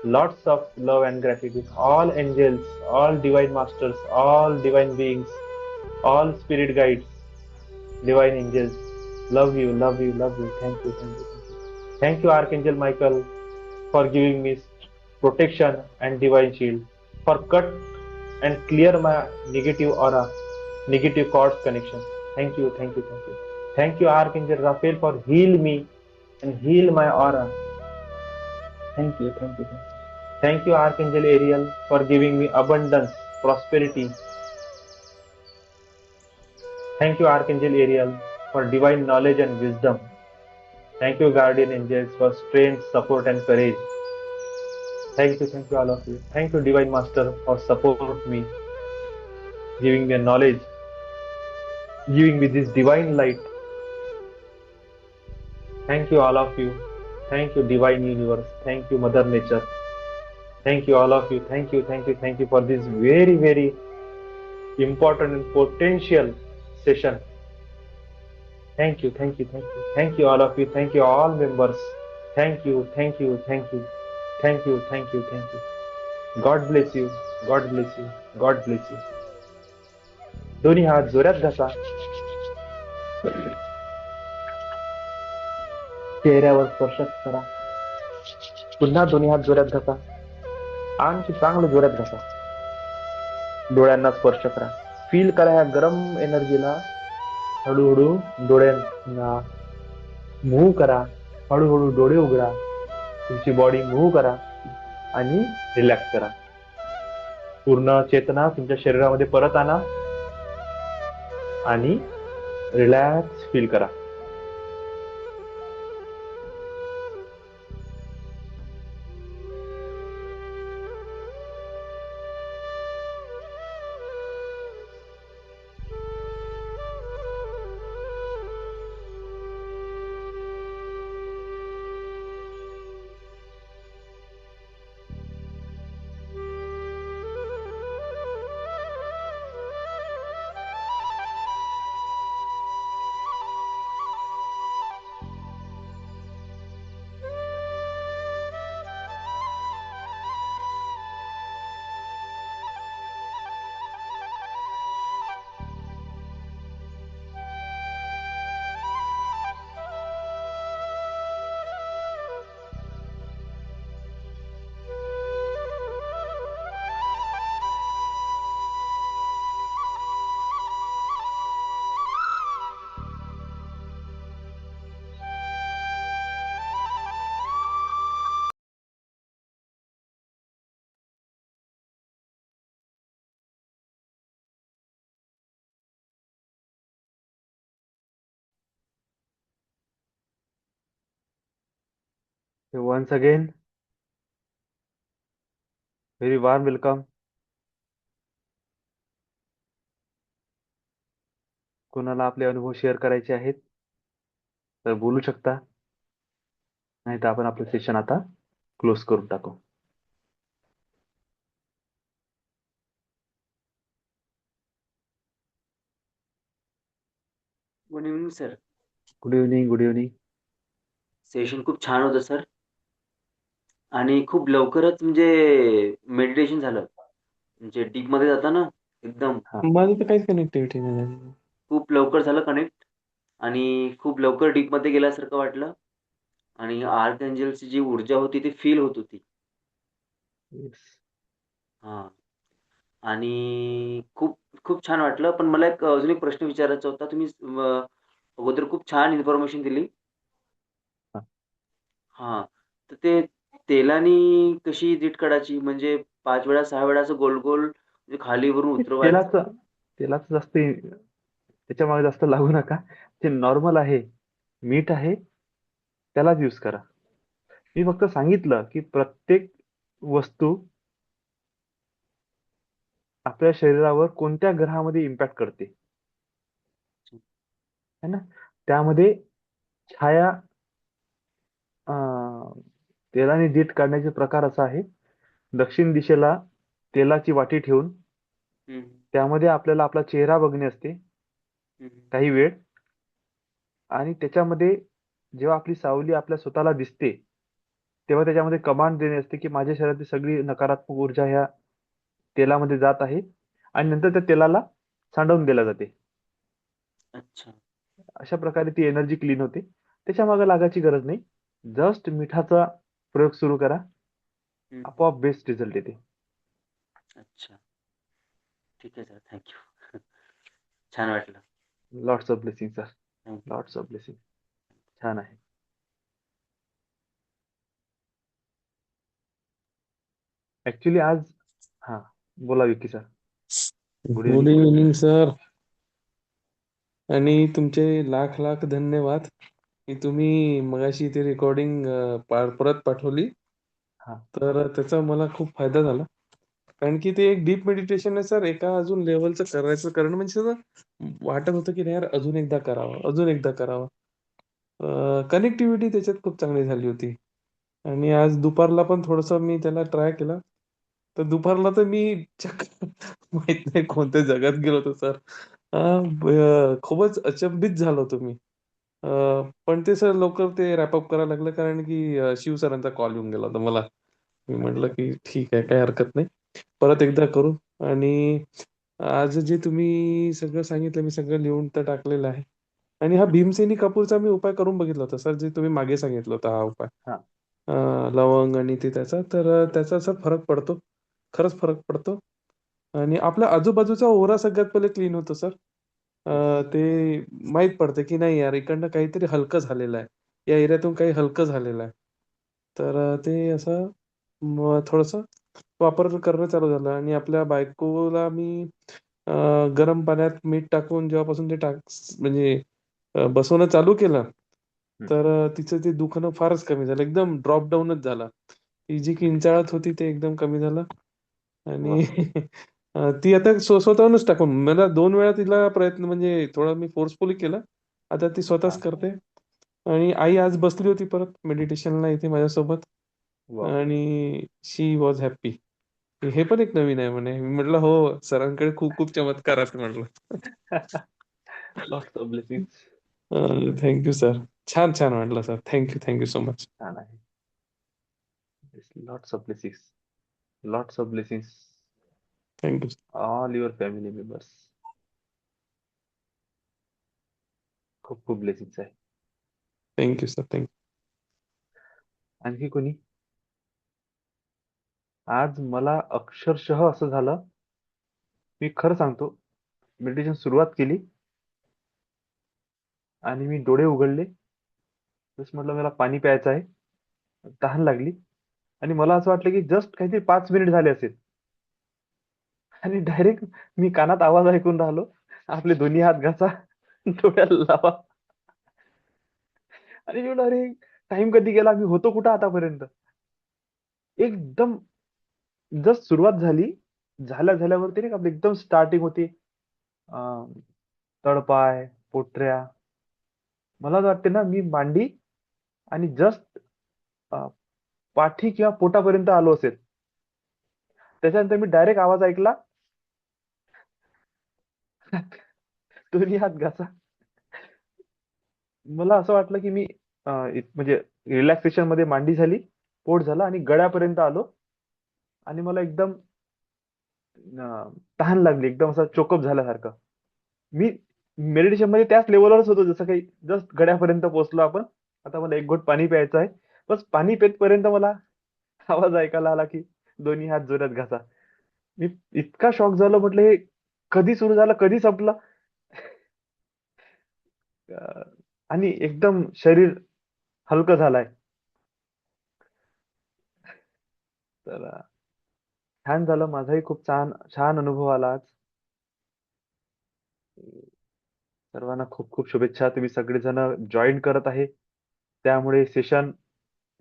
Lots of love and gratitude. All angels, all divine masters, all divine beings, all spirit guides, divine angels. Love you, love you, love you. Thank you, thank you, thank you. Thank you, Archangel Michael, for giving me protection and divine shield, for cut and clear my negative aura, negative cords connection. Thank you, thank you, thank you. Thank you, Archangel Raphael, for heal me and heal my aura. Thank you, thank you, thank you. Thank you, Archangel Ariel, for giving me abundance, prosperity. Thank you, Archangel Ariel, for divine knowledge and wisdom. Thank you, Guardian Angels, for strength, support, and courage. Thank you, all of you. Thank you, Divine Master, for support me, giving me knowledge, giving me this divine light. Thank you, all of you. Thank you, Divine Universe. Thank you, Mother Nature. Thank you, all of you. Thank you, thank you, thank you for this very, very important and potential session. Thank you, thank you, thank you. Thank you, all of you. Thank you, all members. Thank you, thank you, thank you. Thank you, thank you, thank you. God bless you. God bless you. God bless you. दोन्ही हात जोरात घासा. चेहऱ्यावर स्पर्श करा. पुन्हा दोन्ही हात जोरात घासा. आणखी चांगलं जोरात घासा. डोळ्यांना स्पर्श करा. फील करा ह्या गरम एनर्जीला. हळूहळू डोळ्यांना मूव्ह करा. हळूहळू डोळे उघडा. तुमची बॉडी मूव्ह करा आणि रिलॅक्स करा. पूर्ण चेतना तुमच्या शरीरामध्ये परत आणा आणि रिलॅक्स फील करा. Once again, very warm welcome. कोणाला आपले अनुभव शेअर करायचे आहेत तर बोलू शकता, नाही तर आपण आपलं सेशन आता क्लोज करून टाकू. Good evening sir. Good evening, good evening. Session खूप छान होतं सर आणि खूप लवकरच म्हणजे मेडिटेशन झालं. म्हणजे डीपमध्ये जाताना एकदम हा, माझं तर काहीच कनेक्टिव्हिटी नाही झाली. खूप लवकर झालं कनेक्ट आणि खूप लवकर डीपमध्ये गेल्यासारखं वाटलं आणि आर्कएंजलची जी ऊर्जा होती ती फील होत होती. yes. हां. आणि खूप खूप छान वाटलं. पण मला अजून एक प्रश्न विचारायचा होता. तुम्ही अगोदर खूप छान इन्फॉर्मेशन दिली. हा. हां. तर ते तेलानी कशी जीट काढायची? म्हणजे 5 वेळा 6 वेळा असं गोल-गोल म्हणजे खाली वरून उतरवायचं? तेलाचं तेलाचं जास्त त्याच्या मागे जास्त लागू नका. जे नॉर्मल आहे, मीठ आहे, त्यालाच यूज करा. मी फक्त सांगितलं की प्रत्येक वस्तू आपल्या शरीरावर कोणत्या ग्रहामध्ये इम्पॅक्ट करते, है ना. त्यामध्ये छाया, अं, तेलाने जीट काढण्याचे प्रकार असा आहे. दक्षिण दिशेला तेलाची वाटी ठेवून हं, त्यामध्ये आपल्याला आपला चेहरा बघणे असते हं, काही वेळ, आणि त्याच्यामध्ये जेव्हा आपली सावली आपल्या स्वतःला दिसते तेव्हा त्याच्यामध्ये कमांड देणे असते की माझ्या शरीरातली सगळी नकारात्मक ऊर्जा ह्या तेलामध्ये जात आहे, आणि नंतर त्या तेलाला सांडवून दिल्या जाते. अच्छा. अशा प्रकारे ती एनर्जी क्लीन होते. त्याच्या मागे लागायची गरज नाही. जस्ट मिठाचा प्रयोग सुरू करा, हं, आपोआप बेस्ट रिझल्ट येते. अच्छा. ठीक आहे सर. Thank you. छान वाटलं. Lots of blessing sir, thank you. Lots of blessing. छान आहे. ऍक्च्युली आज, हा, बोला Vicky sir. Good good evening. Evening sir, आणि तुमचे लाख लाख धन्यवाद की तुम्ही मगाशी ती रेकॉर्डिंग परत पाठवली. हा, तर त्याचा मला खूप फायदा झाला, कारण की ते एक डीप मेडिटेशन आहे सर. एका अजून लेवलचं करायचं, कारण म्हणजे असं वाटत होतं की नाही यार, अजून एकदा करावं, अजून एकदा करावं. कनेक्टिव्हिटी त्याच्यात खूप चांगली झाली होती. आणि आज दुपारला पण थोडंसं मी त्याला ट्राय केला. तर दुपारला तर मी चक्क माहित नाही कोणत्या जगात गेलो होतो सर. खूपच अचंबित झालो होतो मी. अ, पण ते सर लवकर ते रॅपअप करायला लागलं, कारण की शिव सरांचा कॉल येऊन गेला होता मला. मी म्हटलं अच्छा. की ठीक आहे, काही हरकत नाही. परत एकदा करू. आणि आज जे तुम्ही सगळं सांगितलं, मी सगळं लिहून तर टाकलेलं आहे. आणि हा भीमसेनी कपूरचा मी उपाय करून बघितला होता सर, जे तुम्ही मागे सांगितलं होता हा उपाय. हा, अ, लवंग आणि ते त्याचा, तर त्याचा असा फरक पडतो. खरंच फरक पडतो. आणि आपल्या आजूबाजूचा ओरा सगळ्यात पहिले क्लीन होतो सर. येस. ते माहीत पडतं की नाही यार, इकडनं काहीतरी हलकं झालेलं आहे. या एरियातून काही हलकं झालेलं आहे. तर ते असं थोडंसं वापर करणं चालू झालं. आणि आपल्या बायकोला मी अ, गरम पाण्यात मीठ टाकून जेव्हापासून ते म्हणजे बसवणं चालू केलं, हम्म. तर तिचं ते दुखणं फारच कमी झालं. एकदम ड्रॉप डाऊनच झाला. ती जी किंचाळत होती ते एकदम कमी झालं. आणि वा. ती आता स्वतःहूनच टाकून, मला 2 वेळा तिला प्रयत्न, म्हणजे थोडा मी फोर्सफुली केला. आता ती हा. स्वतःच करते. आणि आई आज बसली होती परत मेडिटेशनला इथे माझ्यासोबत. वा. आणि शी वॉज हॅप्पी. हे पण एक नवीन आहे म्हणे. मी म्हटलं हो, सरांकडे खूप खूप चमत्कार आहेत म्हटलं. Lots of blessings. Thank sir. छान छान वाटलं sir. Thank you so much. छान आहे. Lots of blessings, lots of blessings. Thank you. All your family members. खूप खूप ब्लेसिंग्स आहे. Thank you sir. थँक्यू. आणखी कोणी? आज मला अक्षरशः असं झालं, मी खरं सांगतो, मेडिटेशन सुरुवात केली आणि मी डोळे उघडले, जसं म्हटलं मला पाणी प्यायचं आहे, तहान लागली, आणि मला असं वाटलं की जस्ट काहीतरी 5 मिनिट झाले असेल, आणि डायरेक्ट मी कानात आवाज ऐकून राहिलो, आपले दोन्ही हात घासा, डोळ्याला लावा. आणि मी म्हटलं, अरे टाइम कधी गेला, मी होतो कुठं आतापर्यंत. एकदम जस्ट सुरुवात झाली, झाल्यावरती नाही का आपली एकदम स्टार्टिंग होती. अं, तळपाय, पोटऱ्या. मला तर वाटते ना, मी मांडी आणि जस्ट पाठी किंवा पोटापर्यंत आलो असेल. त्याच्यानंतर मी डायरेक्ट आवाज ऐकला, दोन्ही हात घासा. मला असं वाटलं की मी म्हणजे रिलॅक्सेशन मध्ये मांडी झाली, पोट झालं आणि गळ्यापर्यंत आलो. आणि मला एकदम तहान लागली, एकदम असं चोकअप झाल्यासारखं. मी मेडिटेशन मध्ये त्याच लेवलवरच होतो, जसं काही जस्ट गड्यापर्यंत पोहोचलो आपण. आता मला एक घोट पाणी प्यायचं आहे. बस पाणी पेतपर्यंत मला आवाज ऐकायला आला की दोन्ही हात जोरात घासा. मी इतका शॉक झालो, म्हटलं हे कधी सुरू झालं, कधी संपलं. अं, आणि एकदम शरीर हलकं झालंय. तर छान झालं, माझाही खूप छान छान अनुभव आला आज. सर्वांना खूप खूप शुभेच्छा. तुम्ही सगळेजण जॉईन करत आहे, त्यामुळे सेशन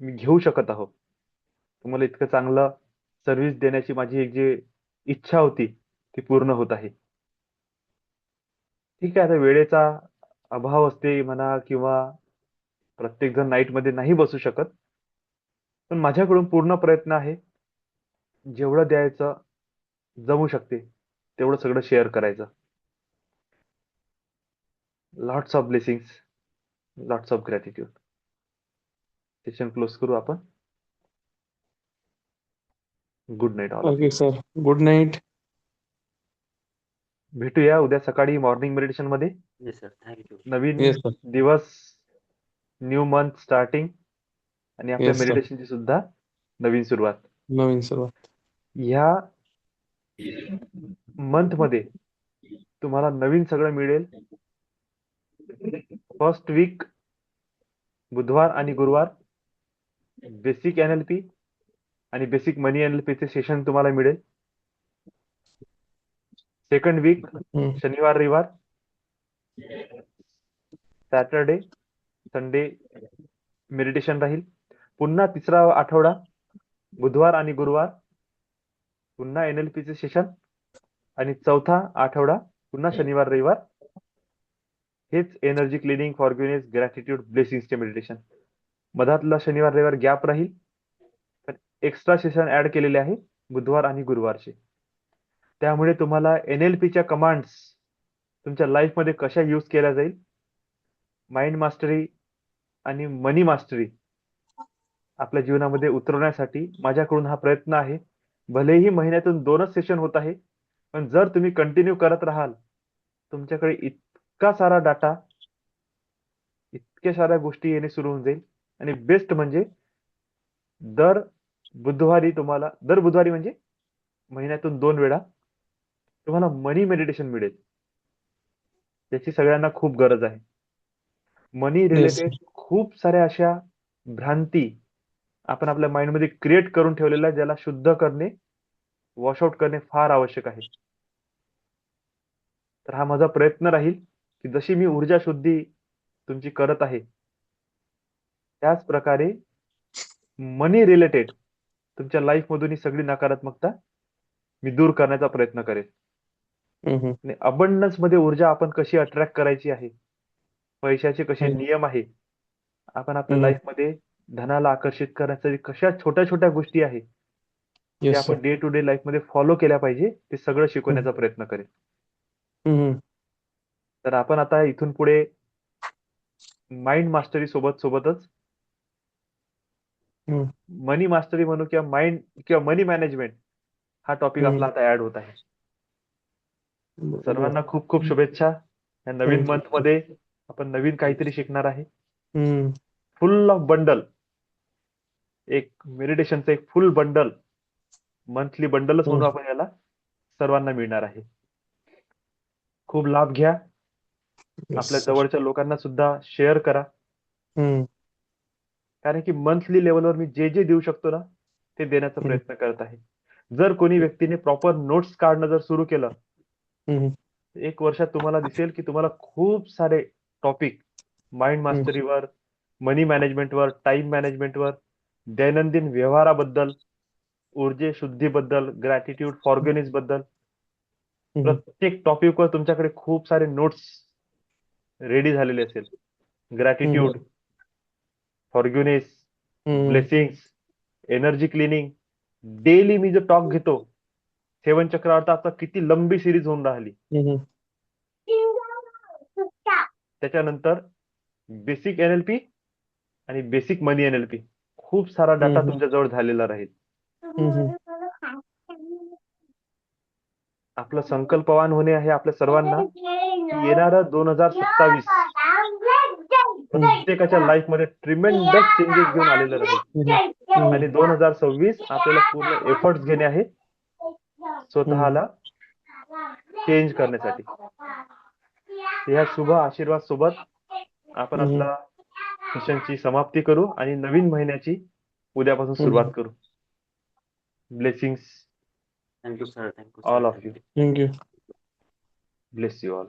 मी घेऊ शकत आहो. तुम्हाला इतकं चांगलं सर्व्हिस देण्याची माझी एक जी इच्छा होती, ती पूर्ण होत आहे. ठीक आहे, आता वेळेचा अभाव असते म्हणा, किंवा प्रत्येक जण नाईट मध्ये नाही बसू शकत, पण माझ्याकडून पूर्ण प्रयत्न आहे, जेवढं द्यायचं जमू शकते तेवढं सगळं शेअर करायचं. Lots of blessings, lots of gratitude. Session close करू आपण. Good night all of you. Okay sir, good night. भेटूया उद्या सकाळी मॉर्निंग मेडिटेशन मध्ये. Yes sir, thank you. नवीन येस सर. दिवस, न्यू मंथ स्टार्टिंग, आणि आपल्या येस सर. मेडिटेशनची सुद्धा नवीन सुरुवात. नवीन सुरुवात. ह्या मंथ मध्ये तुम्हाला नवीन सगळं मिळेल. फर्स्ट वीक बुधवार आणि गुरुवार बेसिक एनएलपी आणि बेसिक मनी एनएलपी चे सेशन तुम्हाला मिळेल. सेकंड वीक हम्म. शनिवार रविवार, सॅटरडे संडे मेडिटेशन राहील. पुन्हा तिसरा आठवडा बुधवार आणि गुरुवार पुन्हा एनएलपी चे सेशन, आणि चौथा आठवडा पुन्हा शनिवार रविवार हेच एनर्जी क्लिनिंग, फॉरगिव्हनेस, ग्रॅटिट्यूड, ब्लेसिंग्सचे मेडिटेशन. मधातला शनिवार रविवार गॅप राहील, पण एक्स्ट्रा सेशन ऍड केलेले आहे बुधवार आणि गुरुवारचे. त्यामुळे तुम्हाला एनएलपीच्या कमांड्स तुमच्या लाईफ मध्ये कशा यूज केल्या जाईल, माइंड मास्टरी आणि मनी मास्टरी आपल्या जीवनामध्ये उतरवण्यासाठी माझ्याकडून हा प्रयत्न आहे. भलेही महिन्यातून 2च सेशन होत आहे, पण जर तुम्ही कंटिन्यू करत राहाल, तुमच्याकडे इतका सारा डाटा, इतक्या साऱ्या गोष्टी येणे सुरू होऊन जाईल. आणि बेस्ट म्हणजे दर दर बुधवारी म्हणजे महिन्यातून 2 वेळा तुम्हाला मनी मेडिटेशन मिळेल, त्याची सगळ्यांना खूप गरज आहे. मनी येस रिलेटेड सर. खूप साऱ्या अशा भ्रांती आपण आपल्या माइंड मध्ये क्रिएट करून ठेवलेल्या, ज्याला शुद्ध करणे, वॉशआउट करणे फार आवश्यक आहे. तर हा माझा प्रयत्न राहील की जशी मी ऊर्जा शुद्धी तुमची करत आहे, त्याच प्रकारे मनी रिलेटेड तुमच्या लाईफ मधून ही सगळी नकारात्मकता मी दूर करण्याचा प्रयत्न करेन. हम्म. आणि अबंडन्स मध्ये ऊर्जा आपण कशी अट्रॅक्ट करायची आहे, पैशाचे कसे हम्म. नियम आहे, आपण आपल्या हम्म. लाईफ मध्ये धनाला आकर्षित करण्यासाठी कशा छोट्या छोट्या गोष्टी आहे, ते येस आपण sir. Day to day life मध्ये फॉलो केल्या पाहिजे, ते सगळं हम्म. शिकवण्याचा प्रयत्न करेन. हम्म. तर आपण आता इथून पुढे माइंड मास्टरी सोबतच हम्म. मनी मास्टरी म्हणू, किंवा माइंड किंवा मनी मॅनेजमेंट हा टॉपिक आपला हम्म. आता ऍड होत आहे. बरोबर. सर्वांना खूप खूप शुभेच्छा. या नवीन थँक्यू. मंथ मध्ये आपण नवीन काहीतरी शिकणार आहे. हम्म. फुल ऑफ बंडल, एक मेडिटेशनचं एक फुल बंडल, मंथली बंडलच म्हणू हम्म. आपण याला, सर्वांना मिळणार आहे. खूप लाभ घ्या. येस आपल्या सर. जवळच्या लोकांना सुद्धा शेअर करा. हम्म. कारण की मंथली लेवलवर मी जे जे देऊ शकतो ना, ते देण्याचा हम्म. प्रयत्न करत आहे. जर कोणी व्यक्तीने प्रॉपर नोट्स काढणं जर सुरू केलं, हम्म. एक वर्षात तुम्हाला दिसेल की तुम्हाला खूप सारे टॉपिक माइंड हम्म. मास्टरीवर, मनी मॅनेजमेंटवर, टाइम मॅनेजमेंटवर, दैनंदिन व्यवहाराबद्दल, ऊर्जे शुद्धीबद्दल, ग्रॅटिट्यूड, फॉरगिव्हनेस बद्दल हम्म, प्रत्येक टॉपिकवर तुमच्याकडे खूप सारे नोट्स रेडी झालेले असेल. हम्म, ग्रॅटिट्यूड, फॉरगिव्हनेस, हम्म, ब्लेसिंग्स, एनर्जी क्लिनिंग. डेली मी जो टॉक घेतो, 7 चक्रावर आता किती लंबी सिरीज होऊन राहिली. हम्म, त्याच्यानंतर बेसिक एनएलपी आणि बेसिक मनी एनएलपी. खूप सारा डाटा हम्म, तुमच्याजवळ झालेला राहील. हम्म, आपलं संकल्पवान होणे आहे आपल्या सर्वांना, की येणारं 2027 प्रत्येकाच्या लाईफ मध्ये ट्रिमेंडस चेंजेस घेऊन आलेलं राहील. आणि 2026 आपल्याला पूर्ण एफर्ट्स घेणे आहे स्वतःला चेंज करण्यासाठी. या शुभ आशीर्वाद सोबत आपण आपला सेशनची समाप्ती करू आणि नवीन महिन्याची उद्यापासून सुरुवात करू. Blessings thank you sir, thank you all sir, of you. Thank you. Thank you. Bless you all.